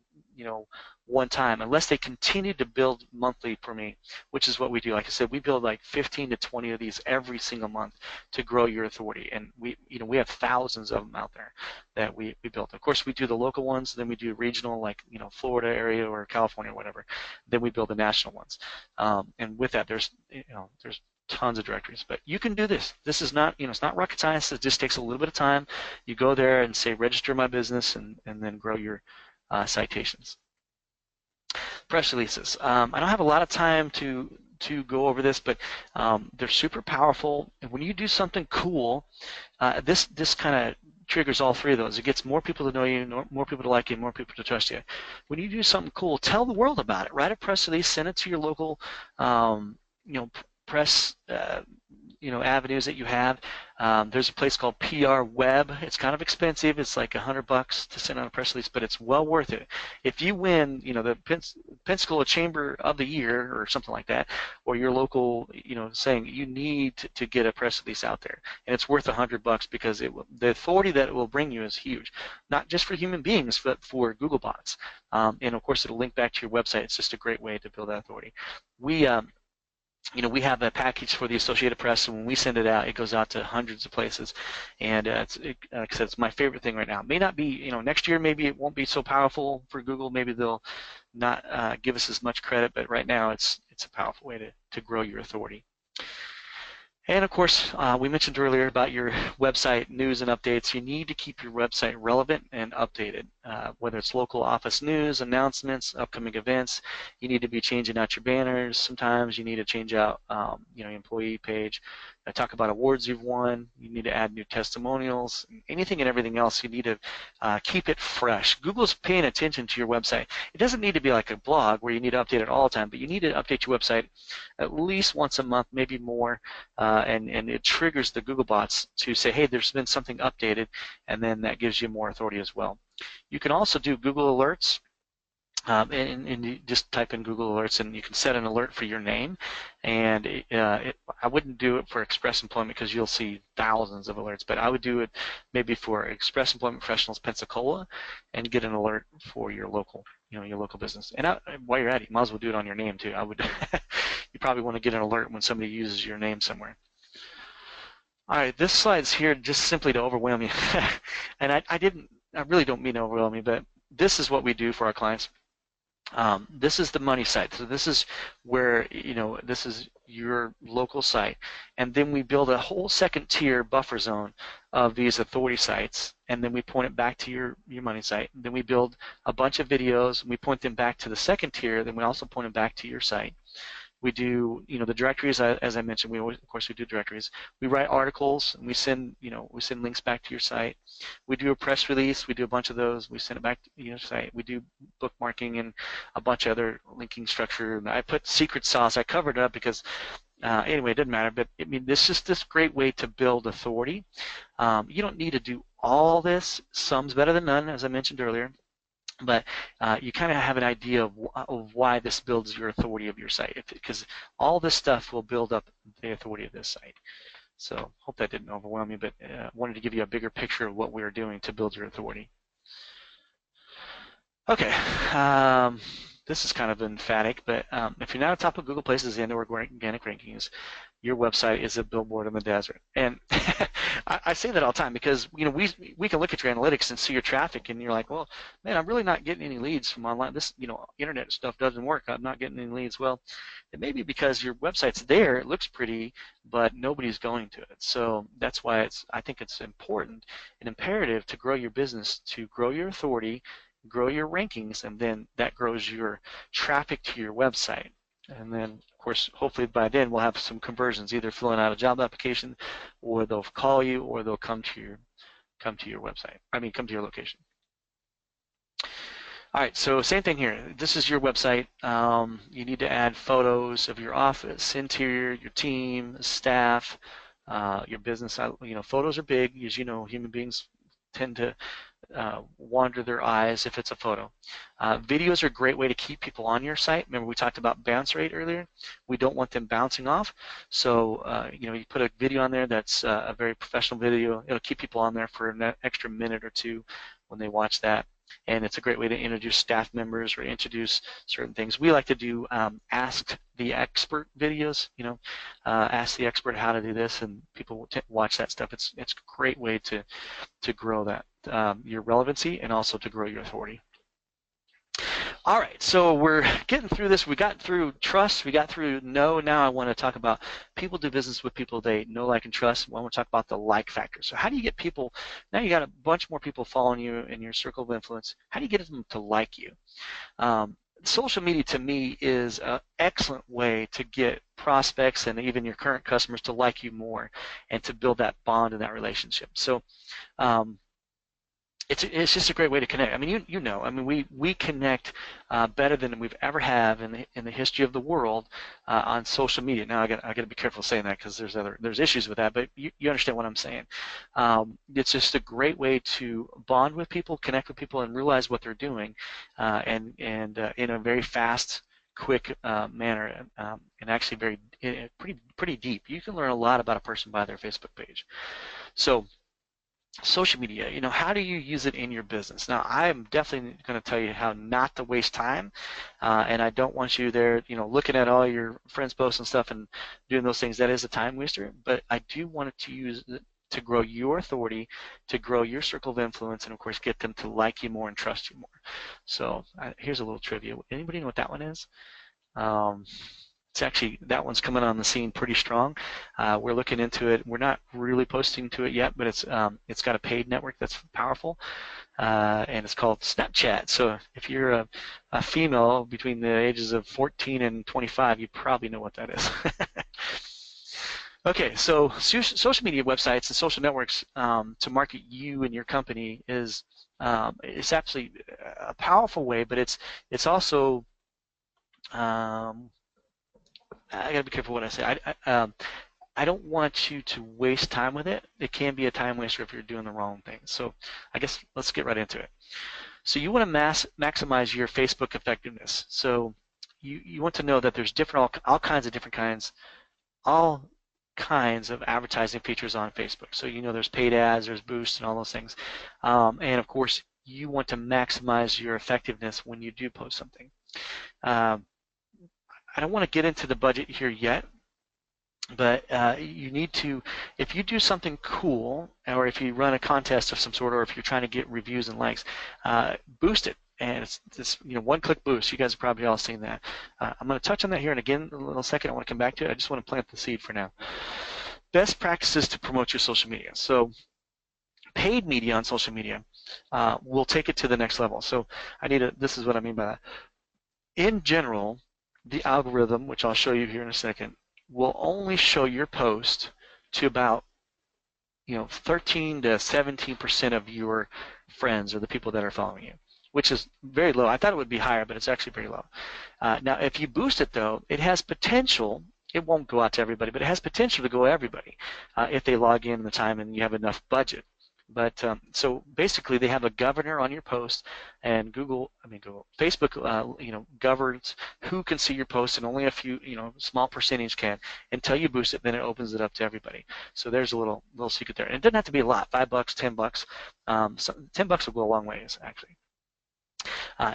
one time, unless they continue to build monthly for me, which is what we do. Like I said, we build like 15 to 20 of these every single month to grow your authority, and we have thousands of them out there that we built. Of course, we do the local ones, then we do regional, like Florida area or California or whatever. Then we build the national ones, and with that, there's tons of directories. But you can do this. This is not, it's not rocket science. It just takes a little bit of time. You go there and say, register my business, and then grow your citations. Press releases. I don't have a lot of time to go over this, but they're super powerful. And when you do something cool, this kind of triggers all three of those. It gets more people to know you, more people to like you, more people to trust you. When you do something cool, tell the world about it. Write a press release, send it to your local, press, avenues that you have. There's a place called PR Web. It's kind of expensive. It's like $100 to send out a press release, but it's well worth it. If you win, the Pensacola Chamber of the Year or something like that, or your local, saying you need to get a press release out there, and it's worth $100 because the authority that it will bring you is huge, not just for human beings, but for Googlebots. And of course, it'll link back to your website. It's just a great way to build that authority. We have a package for the Associated Press, and when we send it out, it goes out to hundreds of places. And like I said, it's my favorite thing right now. It may not be, next year maybe it won't be so powerful for Google. Maybe they'll not give us as much credit, but right now it's a powerful way to grow your authority. And of course, we mentioned earlier about your website news and updates. You need to keep your website relevant and updated, whether it's local office news, announcements, upcoming events. You need to be changing out your banners. Sometimes you need to change out, your employee page. Talk about awards you've won. You need to add new testimonials. Anything and everything else, you need to keep it fresh. Google's paying attention to your website. It doesn't need to be like a blog where you need to update it all the time, but you need to update your website at least once a month, maybe more, and it triggers the Googlebots to say, hey, there's been something updated, and then that gives you more authority as well. You can also do Google Alerts. And you just type in Google Alerts, and you can set an alert for your name. And I wouldn't do it for Express Employment because you'll see thousands of alerts, but I would do it maybe for Express Employment Professionals Pensacola and get an alert for your local, your local business. And while you're at it, you might as well do it on your name too. I would. You probably want to get an alert when somebody uses your name somewhere. All right, this slide's here just simply to overwhelm you, and I really don't mean to overwhelm you, but this is what we do for our clients. This is the money site. So this is where, this is your local site. And then we build a whole second tier buffer zone of these authority sites, and then we point it back to your money site. And then we build a bunch of videos, and we point them back to the second tier, then we also point them back to your site. We do, the directories, as I mentioned, of course we do directories. We write articles, and we send links back to your site. We do a press release. We do a bunch of those. We send it back to your site. We do bookmarking and a bunch of other linking structure. And I put secret sauce. I covered it up because, anyway, it doesn't matter. But I mean, this is just this great way to build authority. You don't need to do all this. Some's better than none, as I mentioned earlier. But you kind of have an idea of why this builds your authority of your site, because all this stuff will build up the authority of this site. So hope that didn't overwhelm you, but wanted to give you a bigger picture of what we're doing to build your authority. Okay, this is kind of emphatic, but if you're not on top of Google Places and or organic rankings, your website is a billboard in the desert. And I say that all the time because we can look at your analytics and see your traffic, and you're like, well, man, I'm really not getting any leads from online. This internet stuff doesn't work. I'm not getting any leads. Well, it may be because your website's there, it looks pretty, but nobody's going to it. So that's why I think it's important and imperative to grow your business, to grow your authority, grow your rankings, and then that grows your traffic to your website. And then, of course, hopefully by then we'll have some conversions, either filling out a job application, or they'll call you, or they'll come to your website. Come to your location. All right, so same thing here. This is your website. You need to add photos of your office, interior, your team, staff, your business. Photos are big. As you know, human beings tend to wander their eyes if it's a photo. Videos are a great way to keep people on your site. Remember we talked about bounce rate earlier? We don't want them bouncing off. So you put a video on there that's a very professional video. It'll keep people on there for an extra minute or two when they watch that. And it's a great way to introduce staff members or introduce certain things. We like to do Ask the Expert videos, ask the expert how to do this, and people will watch that stuff. It's a great way to grow that, your relevancy, and also to grow your authority. All right, so we're getting through this. We got through trust. We got through know. Now I want to talk about people do business with people they know, like, and trust. I want to talk about the like factor. So how do you get people, now you got a bunch more people following you in your circle of influence. How do you get them to like you? Social media, to me, is an excellent way to get prospects and even your current customers to like you more and to build that bond and that relationship. So it's just a great way to connect. We connect better than we've ever have in the history of the world on social media. Now I got to be careful saying that because there's issues with that, but you understand what I'm saying. It's just a great way to bond with people, connect with people, and realize what they're doing, and in a very fast, quick manner, and actually pretty deep. You can learn a lot about a person by their Facebook page. So social media, how do you use it in your business? Now, I'm definitely going to tell you how not to waste time, and I don't want you there, looking at all your friends' posts and stuff and doing those things. That is a time waster, but I do want it to use it to grow your authority, to grow your circle of influence, and of course get them to like you more and trust you more. So here's a little trivia. Anybody know what that one is? It's actually, that one's coming on the scene pretty strong. We're looking into it. We're not really posting to it yet, but it's got a paid network that's powerful, and it's called Snapchat. So if you're a female between the ages of 14 and 25, you probably know what that is. Okay, so social media websites and social networks to market you and your company is it's absolutely a powerful way, but it's also I got to be careful what I say. I don't want you to waste time with it. It can be a time waster if you're doing the wrong thing. So I guess let's get right into it. So you want to maximize your Facebook effectiveness. So you want to know that there's all kinds of advertising features on Facebook. So there's paid ads, there's boosts, and all those things. And of course, you want to maximize your effectiveness when you do post something. I don't want to get into the budget here yet, but you need to, if you do something cool, or if you run a contest of some sort, or if you're trying to get reviews and likes, boost it. And it's this one-click boost. You guys have probably all seen that. I'm going to touch on that here, and again, in a little second, I want to come back to it. I just want to plant the seed for now. Best practices to promote your social media. So paid media on social media will take it to the next level. So this is what I mean by that. In general, the algorithm, which I'll show you here in a second, will only show your post to about 13 to 17% of your friends or the people that are following you, which is very low. I thought it would be higher, but it's actually very low. Now, if you boost it, though, it has potential. It won't go out to everybody, but it has potential to go to everybody if they log in the time and you have enough budget. But so basically, they have a governor on your post, and Facebook, governs who can see your post, and only a few, small percentage can. Until you boost it, then it opens it up to everybody. So there's a little secret there, and it doesn't have to be a lot. $5, $10. So $10 will go a long ways, actually.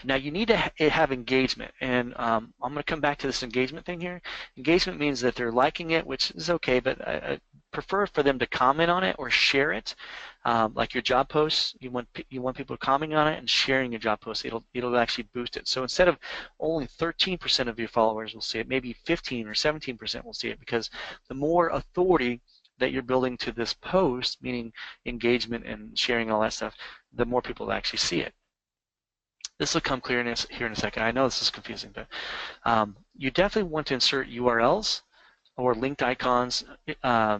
Now you need to have engagement, and I'm going to come back to this engagement thing here. Engagement means that they're liking it, which is okay, but I prefer for them to comment on it or share it. Like your job posts, you want people commenting on it and sharing your job posts. It'll actually boost it. So instead of only 13% of your followers will see it, maybe 15 or 17% will see it, because the more authority that you're building to this post, meaning engagement and sharing all that stuff, the more people will actually see it. This will come clear here in a second. I know this is confusing, but you definitely want to insert URLs or linked icons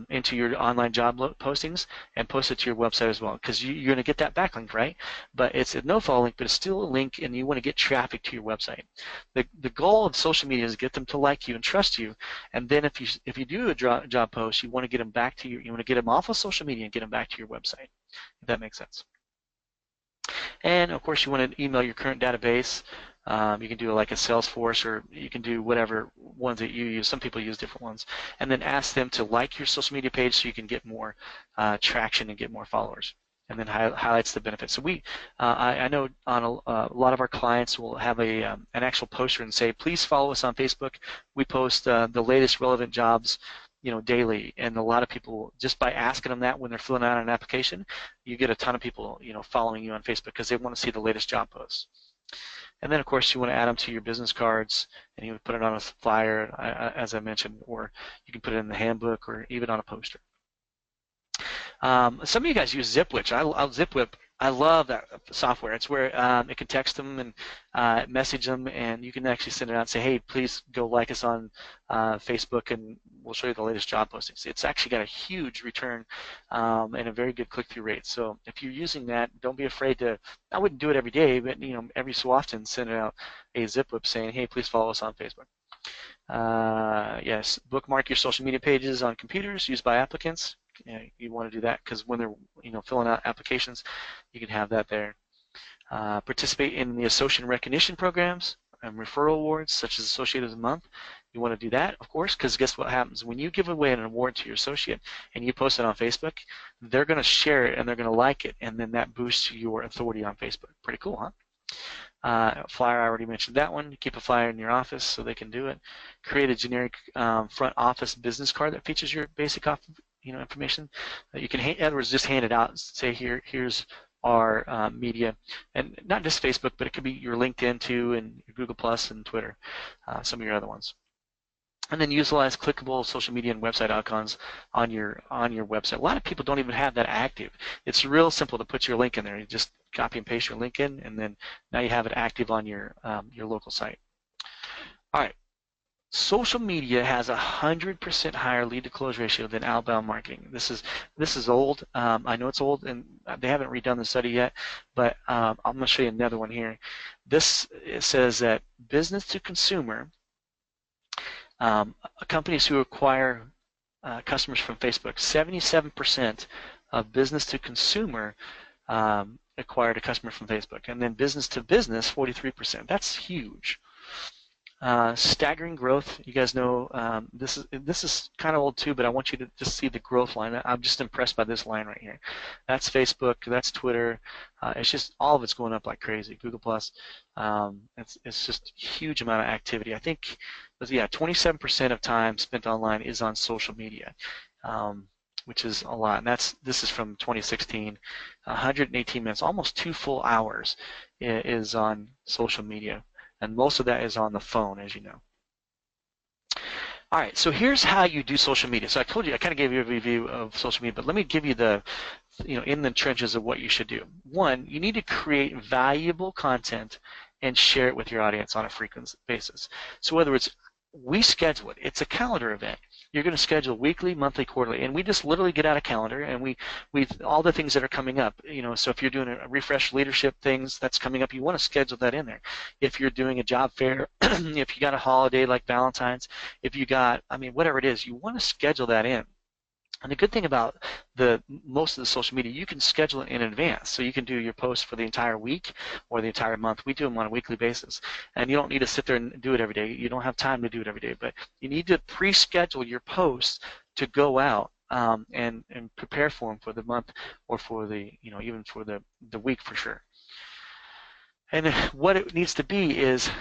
into your online job postings and post it to your website as well, because you're going to get that backlink, right? But it's a no-follow link, but it's still a link, and you want to get traffic to your website. The goal of social media is to get them to like you and trust you, and then if you do a job post, you want to get them back to you want to get them off of social media and get them back to your website, if that makes sense. And of course, you want to email your current database. You can do like a Salesforce, or you can do whatever ones that you use. Some people use different ones. And then ask them to like your social media page so you can get more traction and get more followers. And then highlights the benefits. So I know on a lot of our clients will have an actual poster and say, please follow us on Facebook. We post the latest relevant jobs, daily. And a lot of people, just by asking them that when they're filling out an application, you get a ton of people, following you on Facebook because they want to see the latest job posts. And then, of course, you want to add them to your business cards, and you would put it on a flyer, as I mentioned, or you can put it in the handbook or even on a poster. Some of you guys use ZipWhip. ZipWhip. I love that software. It's where it can text them and message them, and you can actually send it out and say, hey, please go like us on Facebook, and we'll show you the latest job postings. It's actually got a huge return and a very good click-through rate. So if you're using that, don't be afraid to, I wouldn't do it every day, but every so often send out a ZipWhip saying, hey, please follow us on Facebook. Yes, bookmark your social media pages on computers used by applicants. You want to do that because when they're filling out applications, you can have that there. Participate in the associate recognition programs and referral awards such as Associate Month. You want to do that, of course, because guess what happens when you give away an award to your associate and you post it on Facebook? They're going to share it and they're going to like it, and then that boosts your authority on Facebook. Pretty cool, huh? Flyer, I already mentioned that one. Keep a flyer in your office so they can do it. Create a generic front office business card that features your basic information. You can, in other words, just hand it out. Say here's our media, and not just Facebook, but it could be your LinkedIn too, and your Google Plus and Twitter, some of your other ones. And then utilize clickable social media and website icons on your website. A lot of people don't even have that active. It's real simple to put your link in there. You just copy and paste your link in, and then now you have it active on your local site. All right. Social media has 100% higher lead to close ratio than outbound marketing. This is old. I know it's old, and they haven't redone the study yet, but I'm going to show you another one here. It says that business to consumer, companies who acquire customers from Facebook, 77% of business to consumer acquired a customer from Facebook, and then business to business, 43%. That's huge. Staggering growth. You guys know this is kind of old too, but I want you to just see the growth line. I'm just impressed by this line right here. That's Facebook. That's Twitter. It's just all of it's going up like crazy. Google Plus. It's just a huge amount of activity. I think, 27% of time spent online is on social media, which is a lot. And this is from 2016. 118 minutes, almost 2 full hours, is on social media. And most of that is on the phone, as you know. All right, so here's how you do social media. So I told you, I kind of gave you a review of social media, but let me give you the, in the trenches of what you should do. One, you need to create valuable content and share it with your audience on a frequent basis. So whether we schedule it. It's a calendar event. You're going to schedule weekly, monthly, quarterly, and we just literally get out a calendar and we all the things that are coming up. So if you're doing a refresh leadership things that's coming up, you want to schedule that in there. If you're doing a job fair, if you got a holiday like Valentine's, if you got, whatever it is, you want to schedule that in. And the good thing about most of the social media, you can schedule it in advance. So you can do your posts for the entire week or the entire month. We do them on a weekly basis. And you don't need to sit there and do it every day. You don't have time to do it every day. But you need to pre-schedule your posts to go out and prepare for them for the month or for the, even for the week for sure. And what it needs to be is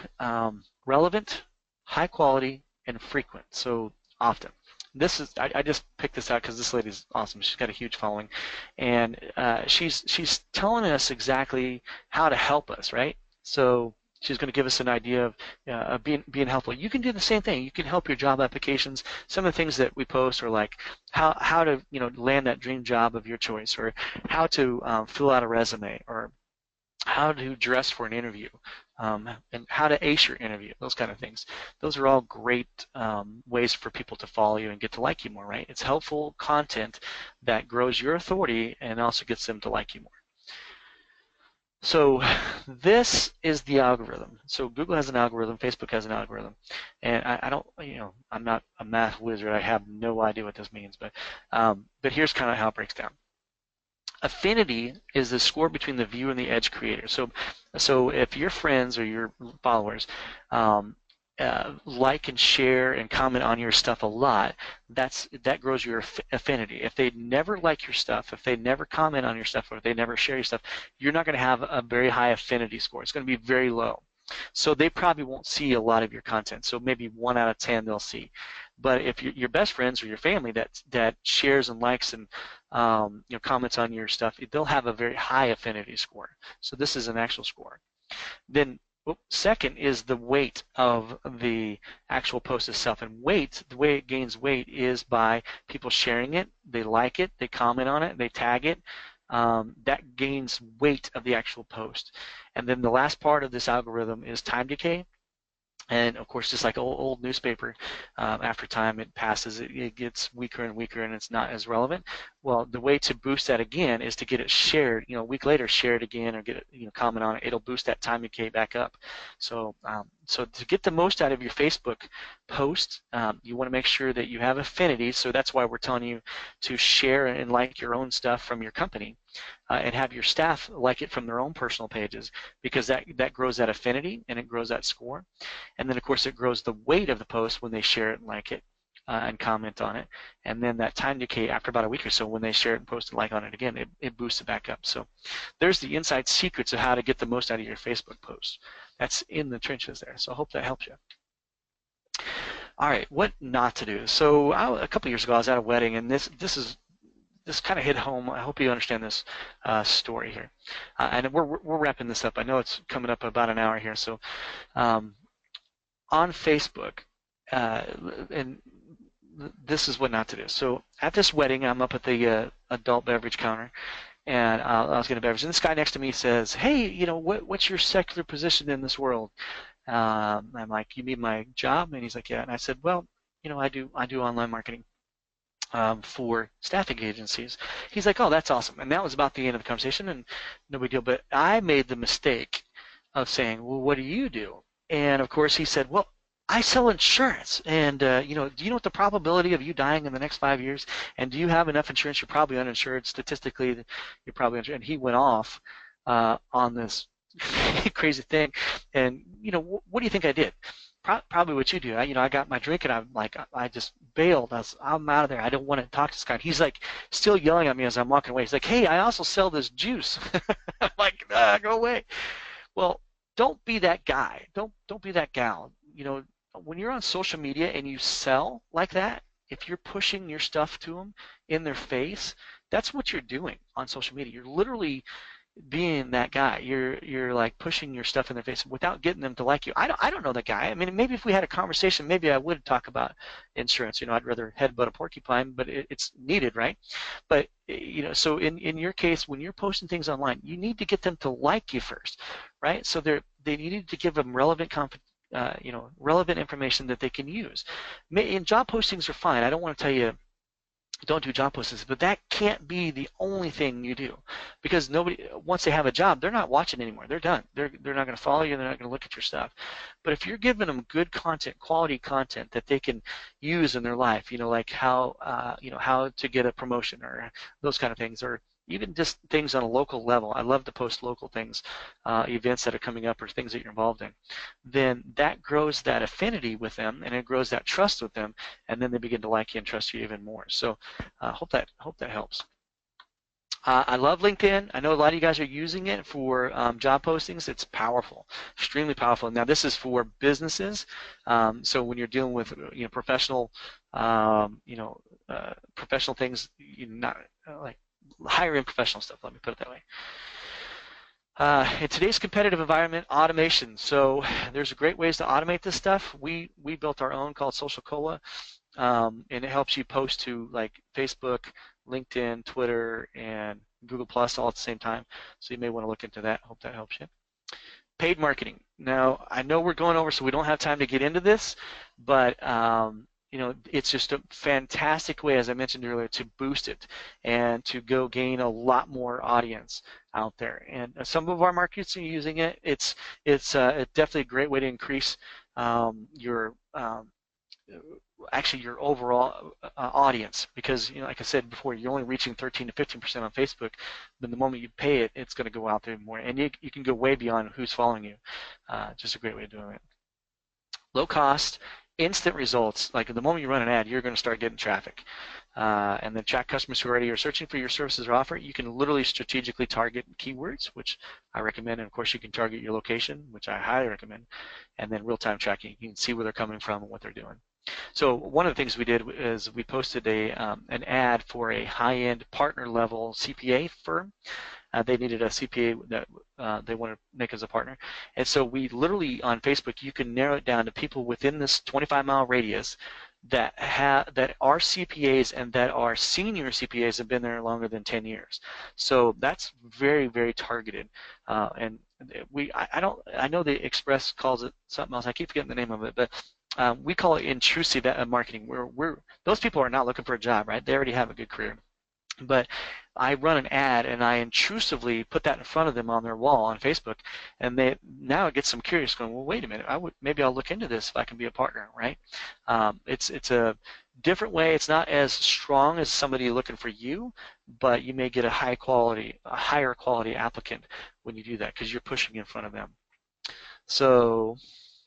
relevant, high quality, and frequent. So often. This is I just picked this out because this lady's awesome. She's got a huge following, and she's telling us exactly how to help us, right? So she's going to give us an idea of being helpful. You can do the same thing. You can help your job applications. Some of the things that we post are like how to land that dream job of your choice, or how to fill out a resume, or how to dress for an interview, and how to ace your interview, those kind of things. Those are all great ways for people to follow you and get to like you more, right? It's helpful content that grows your authority and also gets them to like you more. So this is the algorithm. So Google has an algorithm, Facebook has an algorithm, and I don't, I'm not a math wizard. I have no idea what this means, but here's kind of how it breaks down. Affinity is the score between the viewer and the edge creator. So if your friends or your followers like and share and comment on your stuff a lot, that grows your affinity. If they never like your stuff, if they never comment on your stuff, or if they never share your stuff, you're not going to have a very high affinity score. It's going to be very low. So they probably won't see a lot of your content. So maybe 1 out of 10 they'll see. But if your best friends or your family that shares and likes and comments on your stuff, they'll have a very high affinity score. So this is an actual score. Then second is the weight of the actual post itself. And weight, the way it gains weight is by people sharing it, they like it, they comment on it, they tag it. That gains weight of the actual post. And then the last part of this algorithm is time decay. And of course, just like old newspaper, after time it passes, it gets weaker and weaker, and it's not as relevant. Well, the way to boost that again is to get it shared. A week later, share it again, or get it, comment on it. It'll boost that time decay back up. So, so to get the most out of your Facebook post, you want to make sure that you have affinity. So that's why we're telling you to share and like your own stuff from your company. And have your staff like it from their own personal pages, because that grows that affinity and it grows that score. And then, of course, it grows the weight of the post when they share it and like it and comment on it. And then that time decay after about a week or so, when they share it and post and like on it again, it boosts it back up. So there's the inside secrets of how to get the most out of your Facebook posts. That's in the trenches there. So I hope that helps you. All right, what not to do. So a couple years ago, I was at a wedding, and this kind of hit home. I hope you understand this story here. And we're wrapping this up. I know it's coming up about an hour here. So on Facebook, and this is what not to do. So at this wedding, I'm up at the adult beverage counter, and I was getting a beverage. And this guy next to me says, "Hey, what's your secular position in this world?" I'm like, "You mean my job?" And he's like, "Yeah." And I said, "Well, I do online marketing for staffing agencies." He's like, "Oh, that's awesome." And that was about the end of the conversation, and no big deal. But I made the mistake of saying, "Well, what do you do?" And of course, he said, "Well, I sell insurance, and do you know what the probability of you dying in the next 5 years? And do you have enough insurance? You're probably uninsured. Statistically, you're probably uninsured." And he went off on this crazy thing. And what do you think I did? Probably what you do. I got my drink, and I'm like, I just bailed. I'm out of there. I don't want to talk to this guy. He's like still yelling at me as I'm walking away. He's like, "Hey, I also sell this juice." I'm like, "Go away." Well, don't be that guy. Don't be that gal. When you're on social media and you sell like that, if you're pushing your stuff to them in their face, that's what you're doing on social media. You're literally being that guy. You're like pushing your stuff in their face without getting them to like you. I don't know that guy. I mean, maybe if we had a conversation, maybe I would talk about insurance. I'd rather headbutt a porcupine, but it's needed, right? But so in your case, when you're posting things online, you need to get them to like you first, right? So they need to give them relevant relevant information that they can use. And job postings are fine. I don't want to tell you don't do job postings, but that can't be the only thing you do, because once they have a job, they're not watching anymore. They're done. They're not going to follow you. They're not going to look at your stuff. But if you're giving them good content, quality content that they can use in their life, like how to get a promotion or those kind of things, or even just things on a local level. I love to post local things, events that are coming up or things that you're involved in. Then that grows that affinity with them, and it grows that trust with them, and then they begin to like you and trust you even more. So hope that helps. I love LinkedIn. I know a lot of you guys are using it for job postings. It's powerful, extremely powerful. Now this is for businesses. So when you're dealing with professional, professional things, not like higher-end professional stuff. Let me put it that way. In today's competitive environment, automation. So there's great ways to automate this stuff. We built our own called Social Cola, and it helps you post to like Facebook, LinkedIn, Twitter, and Google Plus all at the same time. So you may want to look into that. Hope that helps you. Paid marketing. Now, I know we're going over, so we don't have time to get into this, but you know, it's just a fantastic way, as I mentioned earlier, to boost it and to go gain a lot more audience out there. And some of our markets are using it. It's definitely a great way to increase your actually your overall audience, because, you know, like I said before, you're only reaching 13 to 15% on Facebook, but the moment you pay it, it's going to go out there more, and you can go way beyond who's following you. Just a great way of doing it. Low cost, instant results. Like the moment you run an ad, you're going to start getting traffic. And then track customers who already are searching for your services or offer. You can literally strategically target keywords, which I recommend, and of course you can target your location, which I highly recommend, and then real-time tracking. You can see where they're coming from and what they're doing. So one of the things we did is we posted an ad for a high-end partner-level CPA firm. They needed a CPA that they wanted to make as a partner. And so we literally, on Facebook, you can narrow it down to people within this 25-mile radius that are CPAs and that are senior CPAs, have been there longer than 10 years. So that's very, very targeted. And I know the Express calls it something else. I keep forgetting the name of it, but we call it intrusive marketing. Those people are not looking for a job, right? They already have a good career. But I run an ad and I intrusively put that in front of them on their wall on Facebook, and now it gets them curious, going, well, wait a minute, maybe I'll look into this if I can be a partner, right? It's a different way. It's not as strong as somebody looking for you, but you may get a higher quality applicant when you do that, because you're pushing in front of them. So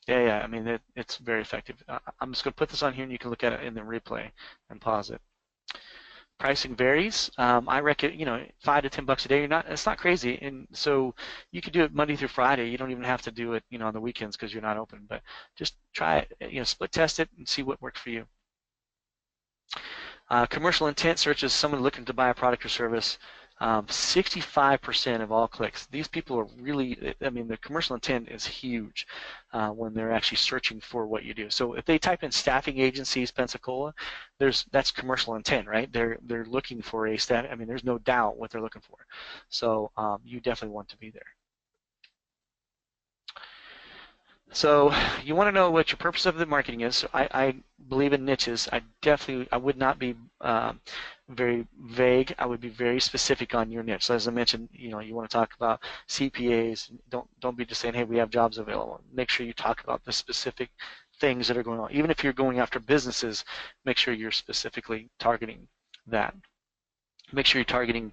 yeah, I mean, it's very effective. I'm just going to put this on here, and you can look at it in the replay and pause it. Pricing varies. I reckon, you know, $5 to $10 a day. It's not crazy, and so you can do it Monday through Friday. You don't even have to do it, you know, on the weekends because you're not open. But just try it, you know, split test it and see what works for you. Commercial intent search is someone looking to buy a product or service. 65% of all clicks. These people are really, I mean, the commercial intent is huge when they're actually searching for what you do. So if they type in staffing agencies Pensacola, that's commercial intent, right? They're looking for a staff. I mean, there's no doubt what they're looking for. So you definitely want to be there. So you want to know what your purpose of the marketing is. So I believe in niches. I would not be very vague. I would be very specific on your niche. So as I mentioned, you know, you want to talk about CPAs. Don't be just saying, hey, we have jobs available. Make sure you talk about the specific things that are going on. Even if you're going after businesses, make sure you're specifically targeting that. Make sure you're targeting,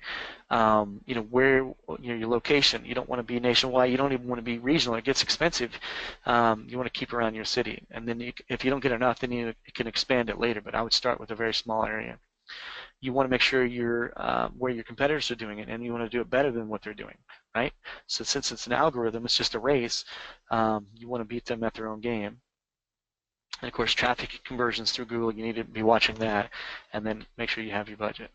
you know, where, you know, your location. You don't want to be nationwide. You don't even want to be regional. It gets expensive. You want to keep around your city. And then if you don't get enough, then you can expand it later. But I would start with a very small area. You want to make sure you're where your competitors are doing it, and you want to do it better than what they're doing, right? So since it's an algorithm, it's just a race. You want to beat them at their own game. And of course, traffic conversions through Google, you need to be watching that, and then make sure you have your budget.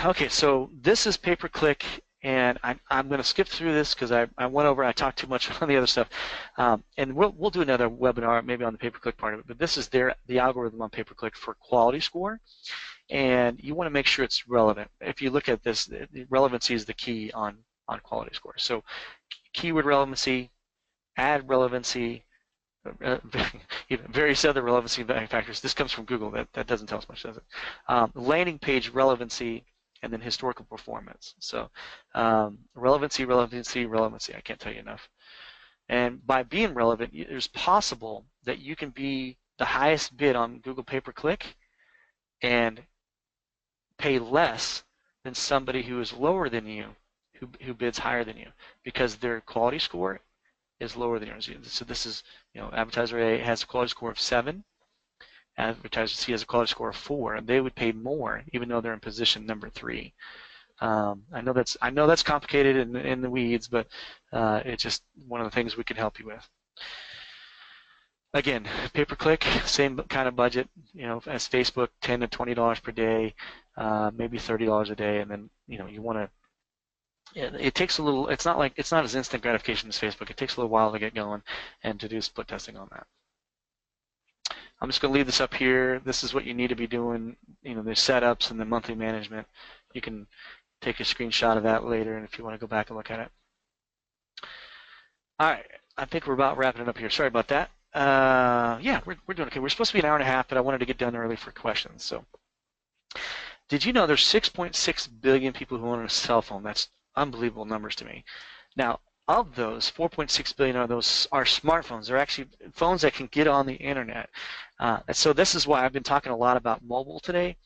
Okay, so this is pay-per-click, and I'm going to skip through this because I went over, I talked too much on the other stuff, and we'll do another webinar maybe on the pay-per-click part of it, but this is the algorithm on pay-per-click for quality score, and you want to make sure it's relevant. If you look at this, relevancy is the key on quality score. So keyword relevancy, ad relevancy, various other relevancy factors. This comes from Google. That doesn't tell us much, does it? Landing page relevancy, and then historical performance. So relevancy. I can't tell you enough. And by being relevant, it's possible that you can be the highest bid on Google pay-per-click and pay less than somebody who is lower than you, who bids higher than you, because their quality score is lower than yours. So this is, you know, advertiser A has a quality score of 7, advertiser C has a quality score of 4, and they would pay more even though they're in position number 3. I know that's complicated in the weeds, but it's just one of the things we can help you with. Again, pay-per-click, same kind of budget, you know, as Facebook, $10 to $20 per day, maybe $30 a day, and then, you know, you want to. It takes a little. It's not as instant gratification as Facebook. It takes a little while to get going and to do split testing on that. I'm just going to leave this up here. This is what you need to be doing, the setups and the monthly management. You can take a screenshot of that later, and if you want to go back and look at it. All right, I think we're about wrapping it up here. Sorry about that. Yeah, we're doing okay. We're supposed to be an hour and a half, but I wanted to get done early for questions. So, did you know there's 6.6 billion people who own a cell phone? That's unbelievable numbers to me. Now, of those, 4.6 billion of those are smartphones. They're actually phones that can get on the internet. So this is why I've been talking a lot about mobile today.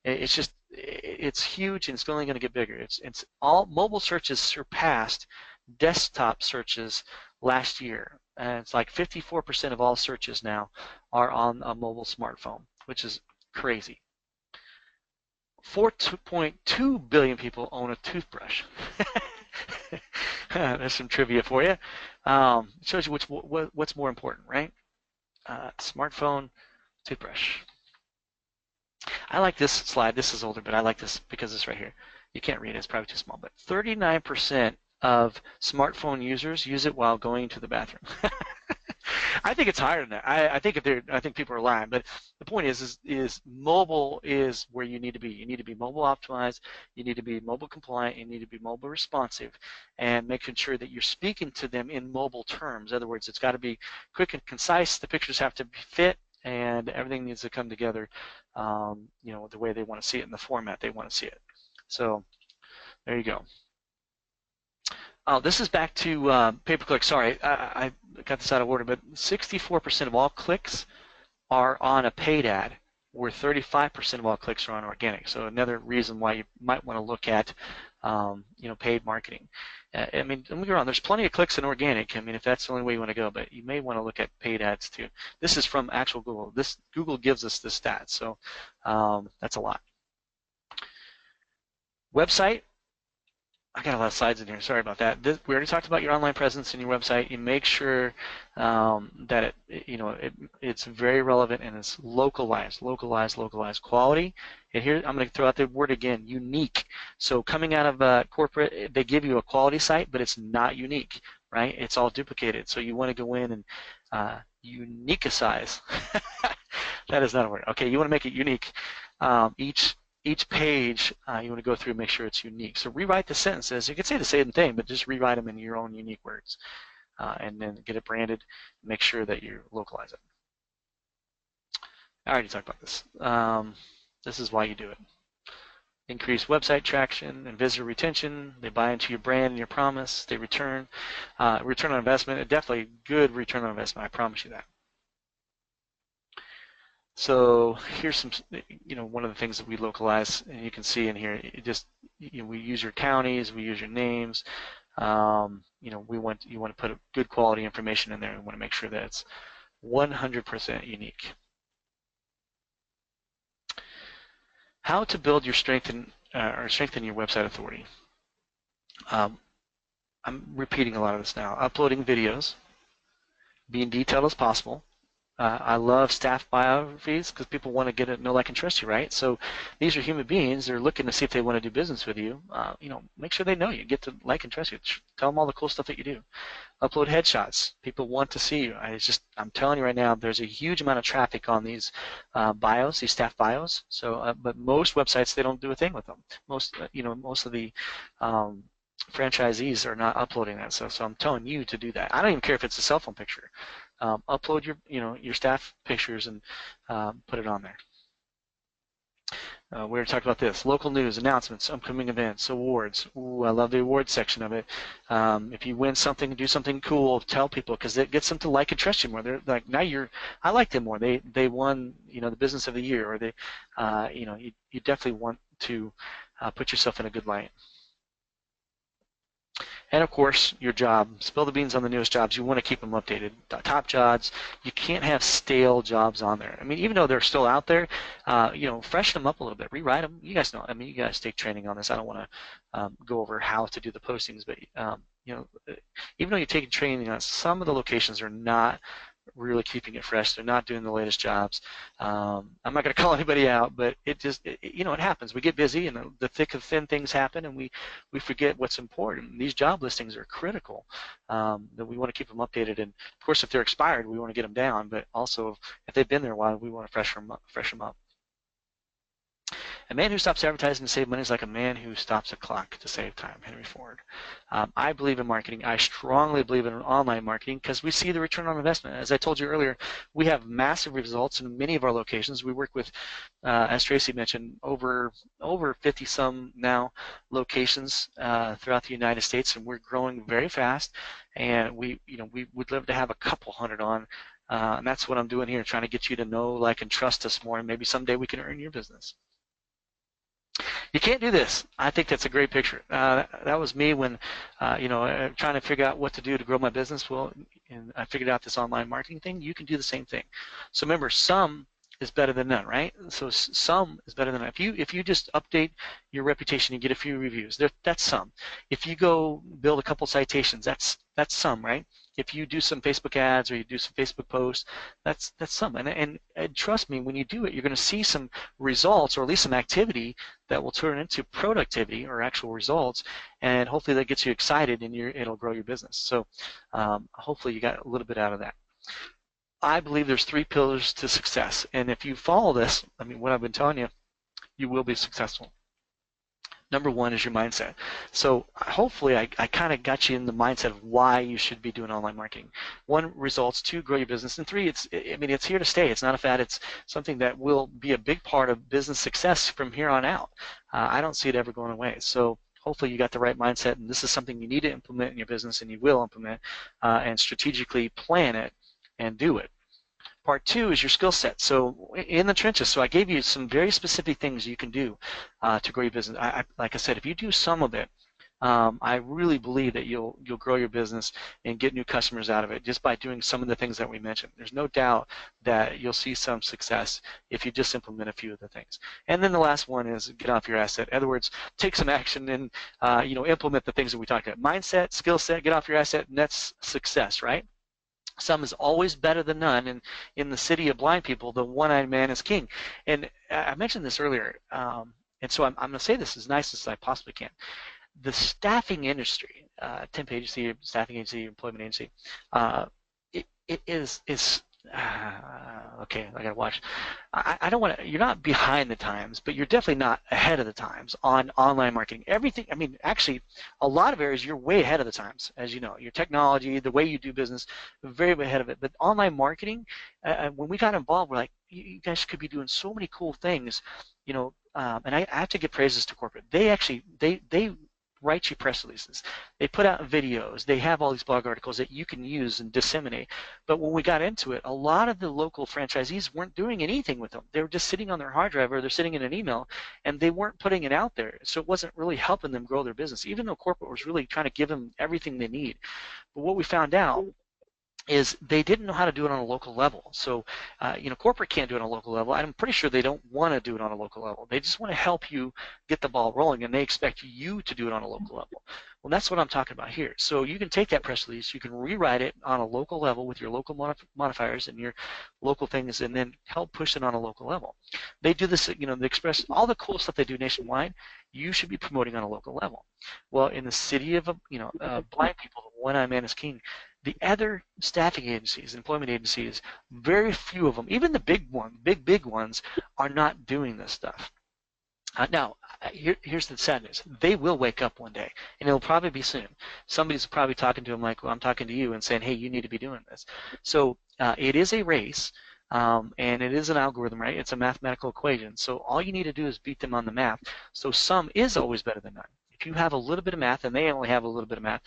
It's huge, and it's only going to get bigger. It's all mobile searches surpassed desktop searches last year, and it's like 54% of all searches now are on a mobile smartphone, which is crazy. 4.2 billion people own a toothbrush. There's some trivia for you. It shows you what's more important, right? Smartphone, toothbrush. I like this slide. This is older, but I like this because it's right here. You can't read it. It's probably too small. But 39% of smartphone users use it while going to the bathroom. I think it's higher than that. I think people are lying, but the point is mobile is where you need to be. You need to be mobile optimized. You need to be mobile compliant. You need to be mobile responsive, and making sure that you're speaking to them in mobile terms. In other words, it's got to be quick and concise. The pictures have to fit, and everything needs to come together, the way they want to see it in the format they want to see it. So there you go. Oh, this is back to pay-per-click. Sorry, I got this out of order, but 64% of all clicks are on a paid ad, where 35% of all clicks are on organic. So another reason why you might want to look at, paid marketing. I mean, don't get me wrong, there's plenty of clicks in organic. I mean, if that's the only way you want to go, but you may want to look at paid ads too. This is from actual Google. Google gives us the stats, so that's a lot. Website. I got a lot of slides in here. Sorry about that. We already talked about your online presence and your website. You make sure that it's very relevant and it's localized quality. And here I'm going to throw out the word again: unique. So coming out of corporate, they give you a quality site, but it's not unique, right? It's all duplicated. So you want to go in and uniqueicize. That is not a word. Okay, you want to make it unique. Each page you want to go through and make sure it's unique. So rewrite the sentences. You can say the same thing, but just rewrite them in your own unique words. And then get it branded. Make sure that you localize it. I already talked about this. This is why you do it. Increase website traction and visitor retention. They buy into your brand and your promise. They return. Return on investment. Definitely good return on investment. I promise you that. So here's some, one of the things that we localize, and you can see in here, we use your counties, we use your names. You want to put a good quality information in there, and want to make sure that it's 100% unique. How to build your strengthen your website authority. I'm repeating a lot of this now. Uploading videos, being detailed as possible. I love staff biographies because people want to get to know, like, and trust you, right? So these are human beings. They're looking to see if they want to do business with you. Make sure they know you. Get to like and trust you. Tell them all the cool stuff that you do. Upload headshots. People want to see you. I'm telling you right now, there's a huge amount of traffic on these bios, these staff bios. So, but most websites, they don't do a thing with them. Most of the franchisees are not uploading that stuff. So I'm telling you to do that. I don't even care if it's a cell phone picture. Upload your staff pictures and put it on there. We already talked about this. Local news, announcements, upcoming events, awards. Ooh, I love the awards section of it. If you win something, do something cool, tell people, because it gets them to like and trust you more. They're like, I like them more. They won, the business of the year, or they, you definitely want to put yourself in a good light. And of course, your job. Spill the beans on the newest jobs. You want to keep them updated. Top jobs. You can't have stale jobs on there. I mean, even though they're still out there, freshen them up a little bit. Rewrite them. You guys know. I mean, you guys take training on this. I don't want to go over how to do the postings, but even though you're taking training on some of the locations are not really keeping it fresh. They're not doing the latest jobs. I'm not going to call anybody out, but it just, you know, it happens. We get busy, and the thick of thin things happen, and we forget what's important. These job listings are critical. That we want to keep them updated, and of course, if they're expired, we want to get them down. But also, if they've been there a while, we want to freshen them up. A man who stops advertising to save money is like a man who stops a clock to save time. Henry Ford. I believe in marketing. I strongly believe in online marketing because we see the return on investment. As I told you earlier, we have massive results in many of our locations. We work with, as Tracy mentioned, over 50-some now locations throughout the United States, and we're growing very fast. And we would love to have a couple hundred on. And that's what I'm doing here, trying to get you to know, like, and trust us more, and maybe someday we can earn your business. You can't do this. I think that's a great picture. That was me when, trying to figure out what to do to grow my business. Well, and I figured out this online marketing thing. You can do the same thing. So remember, some is better than none, right? So some is better than none. If you just update your reputation and get a few reviews, that's some. If you go build a couple citations, that's some, right? If you do some Facebook ads or you do some Facebook posts, that's some. And trust me, when you do it, you're going to see some results, or at least some activity that will turn into productivity or actual results, and hopefully that gets you excited, and it'll grow your business. So hopefully you got a little bit out of that. I believe there's 3 pillars to success, and if you follow this, I mean, what I've been telling you, you will be successful. Number 1 is your mindset. So hopefully I kind of got you in the mindset of why you should be doing online marketing. 1, results. 2, grow your business. And 3, it's here to stay. It's not a fad. It's something that will be a big part of business success from here on out. I don't see it ever going away. So hopefully you got the right mindset, and this is something you need to implement in your business, and you will implement, and strategically plan it and do it. Part 2 is your skill set. So in the trenches, so I gave you some very specific things you can do to grow your business. Like I said, if you do some of it, I really believe that you'll grow your business and get new customers out of it just by doing some of the things that we mentioned. There's no doubt that you'll see some success if you just implement a few of the things. And then the last one is get off your asset. In other words, take some action and implement the things that we talked about. Mindset, skill set, get off your asset, and that's success, right? Some is always better than none, and in the city of blind people, the one-eyed man is king. And I mentioned this earlier, and so I'm going to say this as nice as I possibly can. The staffing industry, temp agency, staffing agency, employment agency, it is okay, I gotta watch. I don't want to. You're not behind the times, but you're definitely not ahead of the times on online marketing. Everything. I mean, actually, a lot of areas you're way ahead of the times. As you know, your technology, the way you do business, very ahead of it. But online marketing, when we got involved, we're like, you guys could be doing so many cool things, and I have to give praises to corporate. They actually they write you press releases. They put out videos. They have all these blog articles that you can use and disseminate. But when we got into it, a lot of the local franchisees weren't doing anything with them. They were just sitting on their hard drive, or they're sitting in an email, and they weren't putting it out there. So it wasn't really helping them grow their business, even though corporate was really trying to give them everything they need. But what we found out is they didn't know how to do it on a local level. So, corporate can't do it on a local level. I'm pretty sure they don't want to do it on a local level. They just want to help you get the ball rolling, and they expect you to do it on a local level. Well, that's what I'm talking about here. So you can take that press release, you can rewrite it on a local level with your local modifiers and your local things, and then help push it on a local level. They do this, they express all the cool stuff they do nationwide. You should be promoting on a local level. Well, in the city of, blind people, the one-eyed man is king. The other staffing agencies, employment agencies, very few of them, even the big ones, are not doing this stuff. Now, here's the sad news. They will wake up one day, and it'll probably be soon. Somebody's probably talking to them like, well, I'm talking to you, and saying, hey, you need to be doing this. So it is a race, and it is an algorithm, right? It's a mathematical equation. So all you need to do is beat them on the math. So some is always better than none. If you have a little bit of math, and they only have a little bit of math,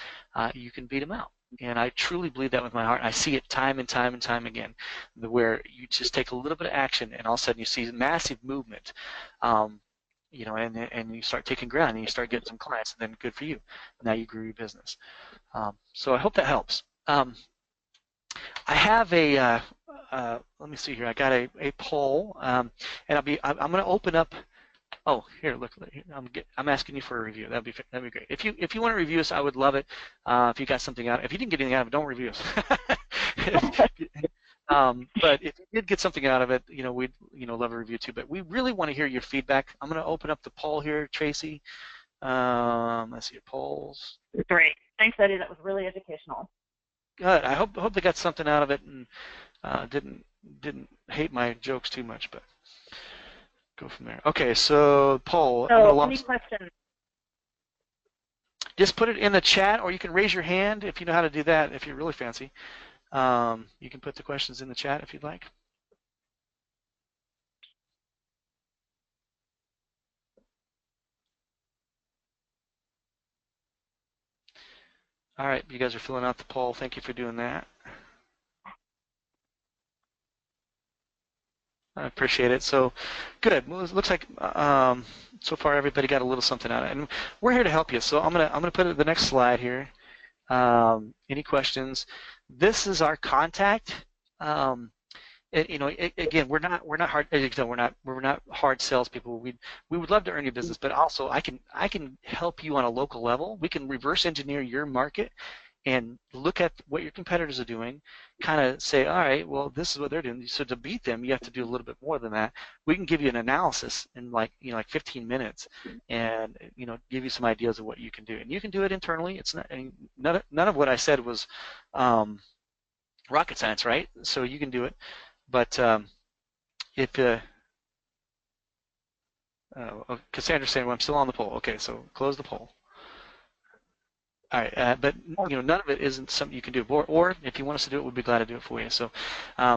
you can beat them out. And I truly believe that with my heart. I see it time and time and time again, where you just take a little bit of action, and all of a sudden you see massive movement, and you start taking ground, and you start getting some clients, and then good for you. Now you grew your business. So I hope that helps. I have a let me see here. I got a poll, and I'm going to open up. Oh, here, look. I'm asking you for a review. That'd be great. If you want to review us, I would love it. If you got something out, if you didn't get anything out of it, don't review us. But if you did get something out of it, we'd love a review too. But we really want to hear your feedback. I'm going to open up the poll here, Tracy. Let's see your polls. Great. Thanks, Eddie. That was really educational. Good. I hope they got something out of it and didn't hate my jokes too much, but go from there. Okay, so poll. So any questions? Just put it in the chat, or you can raise your hand if you know how to do that. If you're really fancy, you can put the questions in the chat if you'd like. All right, you guys are filling out the poll. Thank you for doing that. I appreciate it. So, good. Well, it looks like so far everybody got a little something out of it, and we're here to help you. So I'm gonna put it the next slide here. Any questions? This is our contact. Again, we're not hard. We're not hard salespeople. We would love to earn your business, but also I can help you on a local level. We can reverse engineer your market and look at what your competitors are doing, kind of say, all right, well, this is what they're doing. So to beat them, you have to do a little bit more than that. We can give you an analysis in like 15 minutes, and give you some ideas of what you can do. And you can do it internally. It's not none of what I said was rocket science, right? So you can do it. But if Cassandra's saying, well, I'm still on the poll. Okay, so close the poll. All right, but none of it isn't something you can do. Or if you want us to do it, we'd be glad to do it for you. So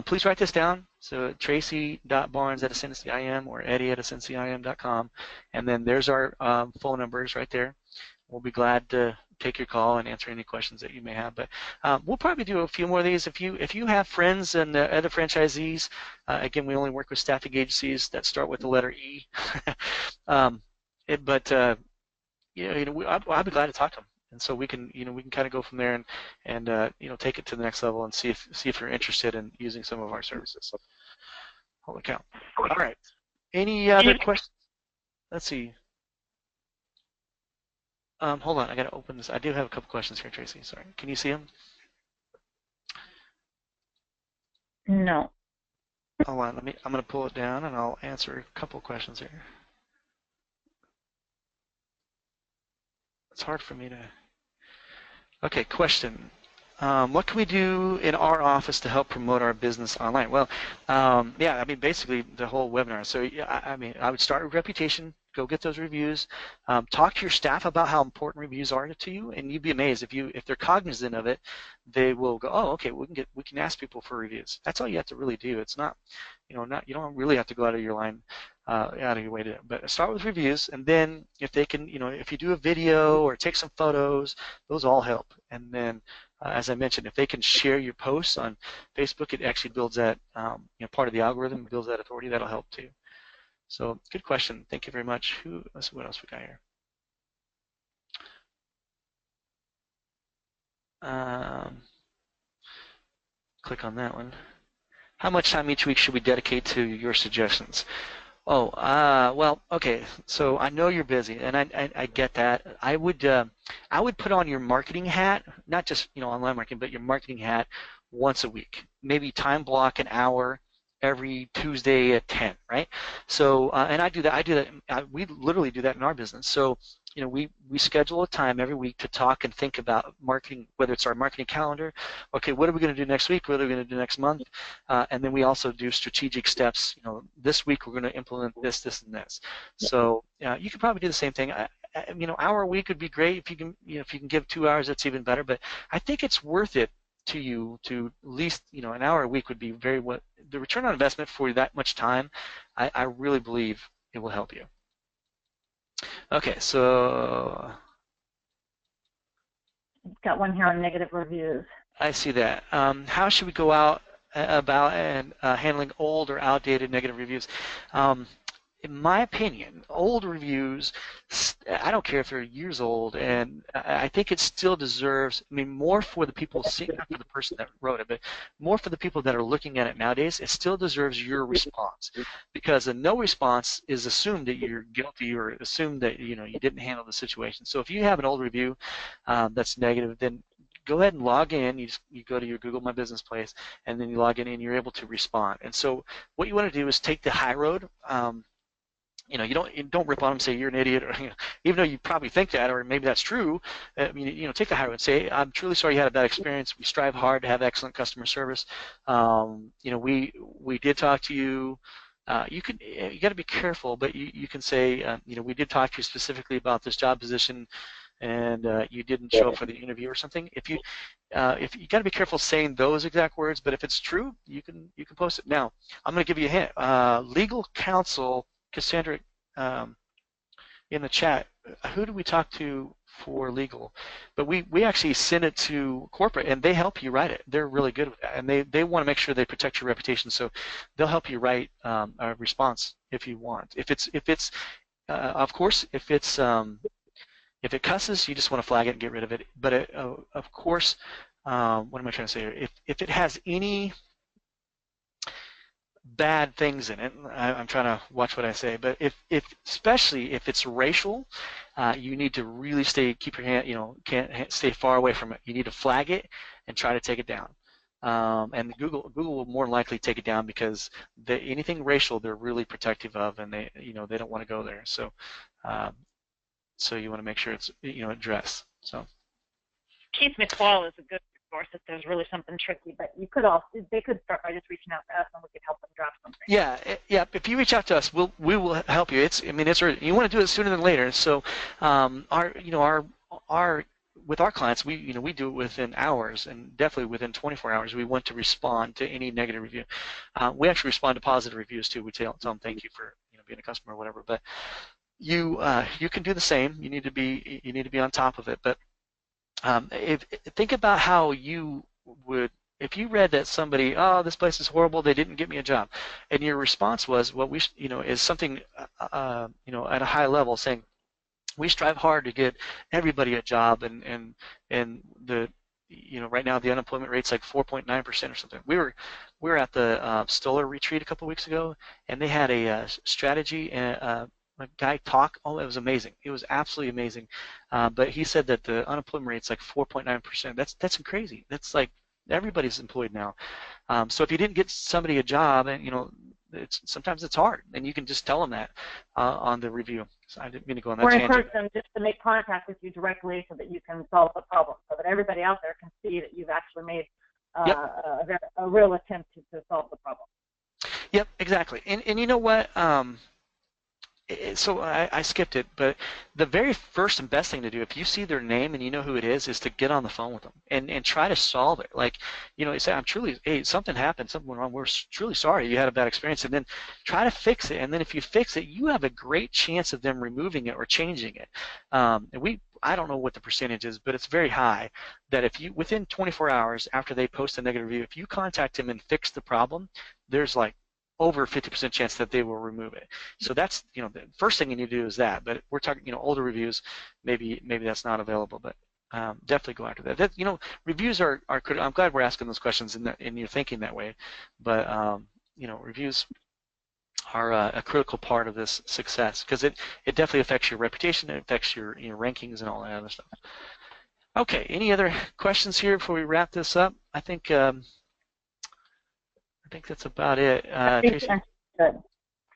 please write this down. So Tracy.Barnes@Ascendancy I.M or Eddie@AscendancyIM.com, and then there's our phone numbers right there. We'll be glad to take your call and answer any questions that you may have. But we'll probably do a few more of these. If you have friends and other franchisees, again, we only work with staffing agencies that start with the letter E. I'd be glad to talk to them. And so we can kind of go from there and take it to the next level and see if you're interested in using some of our services. Holy cow! All right. Any other questions? Let's see. Hold on, I got to open this. I do have a couple questions here, Tracy. Sorry. Can you see them? No. Hold on. I'm going to pull it down and I'll answer a couple questions here. It's hard for me to. Okay, question. What can we do in our office to help promote our business online? Well, basically the whole webinar. So, I would start with reputation. Go get those reviews. Talk to your staff about how important reviews are to you, and you'd be amazed if they're cognizant of it. They will go, oh, okay, we can ask people for reviews. That's all you have to really do. It's not, you don't really have to go out of your line, out of your way to. But start with reviews, and then if they can, if you do a video or take some photos, those all help. And then, as I mentioned, if they can share your posts on Facebook, it actually builds that, part of the algorithm, builds that authority. That'll help too. So, good question. Thank you very much. Let's see what else we got here. Click on that one. How much time each week should we dedicate to your suggestions? Oh, well, okay. So I know you're busy, and I get that. I would put on your marketing hat, not just online marketing, but your marketing hat once a week. Maybe time block an hour every Tuesday at 10, right? So, and I do that. We literally do that in our business. So, we schedule a time every week to talk and think about marketing, whether it's our marketing calendar. Okay, what are we going to do next week? What are we going to do next month? And then we also do strategic steps. This week we're going to implement this, and this. So, you could probably do the same thing. Hour a week would be great. If you can give 2 hours, that's even better. But I think it's worth it to you to at least an hour a week would be the return on investment for that much time. I really believe it will help you. Okay, so got one here on negative reviews. I see that. How should we go out about and handling old or outdated negative reviews? In my opinion, old reviews, I don't care if they're years old, and I think it still deserves, more for the people, not for the person that wrote it, but more for the people that are looking at it nowadays, it still deserves your response. Because a no response is assumed that you're guilty or assumed that you didn't handle the situation. So if you have an old review that's negative, then go ahead and log in. You go to your Google My Business place, and then you log in, and you're able to respond. And so what you want to do is take the high road. You don't rip on them and say you're an idiot, or even though you probably think that, or maybe that's true. I mean, take the high road and say, I'm truly sorry you had a bad experience. We strive hard to have excellent customer service. We did talk to you. You got to be careful, but you can say, we did talk to you specifically about this job position, and you didn't show up for the interview or something. If you got to be careful saying those exact words, but if it's true, you can post it. Now, I'm going to give you a hint. Legal counsel, Cassandra, in the chat, who do we talk to for legal? But we actually send it to corporate, and they help you write it. They're really good with that, and they want to make sure they protect your reputation, so they'll help you write a response if you want. If of course, if it cusses, you just want to flag it and get rid of it. But of course, what am I trying to say here? If it has any bad things in it, I'm trying to watch what I say, but especially if it's racial, you need to really keep your hand, can't stay far away from it. You need to flag it and try to take it down. And Google will more likely take it down, because anything racial they're really protective of, and they don't want to go there. So you want to make sure it's addressed. So Keith McFall is a good resource if there's really something tricky, but they could start by just reaching out to us, and we could help them drop something. Yeah. If you reach out to us, we will help you. You want to do it sooner than later. So with our clients, we do it within hours, and definitely within 24 hours. We want to respond to any negative review. We actually respond to positive reviews too. We tell them thank you for being a customer or whatever. But you can do the same. You need to be on top of it. But think about how you would, if you read that somebody, this place is horrible, they didn't get me a job, and your response was, is something, at a high level, saying, we strive hard to get everybody a job, and the, right now the unemployment rate's like 4.9% or something. We were at the Stoller retreat a couple of weeks ago, and they had a strategy and a guy talk. Oh, it was amazing. It was absolutely amazing. But he said that the unemployment rate's like 4.9%. That's crazy. That's like everybody's employed now. So if you didn't get somebody a job, and sometimes it's hard, and you can just tell them that on the review. So I didn't mean to go on that tangent. Or encourage them just to make contact with you directly, so that you can solve the problem, so that everybody out there can see that you've actually made a real attempt to solve the problem. Yep, exactly. And you know what? So I skipped it, but the very first and best thing to do, if you see their name and you know who it is to get on the phone with them and try to solve it. Like, you say, something happened, something went wrong, we're truly sorry you had a bad experience, and then try to fix it. And then if you fix it, you have a great chance of them removing it or changing it. I don't know what the percentage is, but it's very high, that if you, within 24 hours after they post a negative review, if you contact them and fix the problem, there's like over 50% chance that they will remove it. So that's, the first thing you need to do is that. But we're talking, older reviews, maybe that's not available, but definitely go after that. Reviews are critical. I'm glad we're asking those questions and you're thinking that way. But reviews are a critical part of this success, because it definitely affects your reputation, it affects your rankings and all that other stuff. Okay, any other questions here before we wrap this up? I think that's about it. Tracy? Good.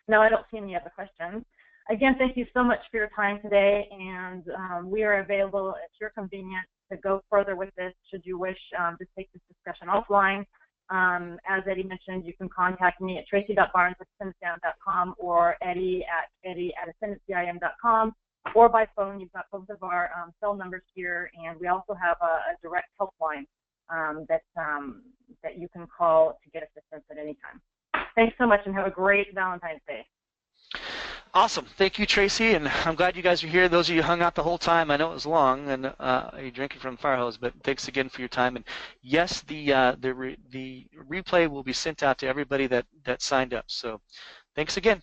No, I don't see any other questions. Again, thank you so much for your time today, and we are available at your convenience to go further with this should you wish to take this discussion offline. As Eddie mentioned, you can contact me at tracy.barnes@ascendancyim.com or Eddie at ascendancyim.com, or by phone. You've got both of our cell numbers here, and we also have a direct helpline that you can call to get assistance at any time. Thanks so much, and have a great Valentine's Day. Awesome. Thank you, Tracy, and I'm glad you guys are here. Those of you who hung out the whole time, I know it was long, and you're drinking from the fire hose, but thanks again for your time. And yes, the replay will be sent out to everybody that signed up. So thanks again.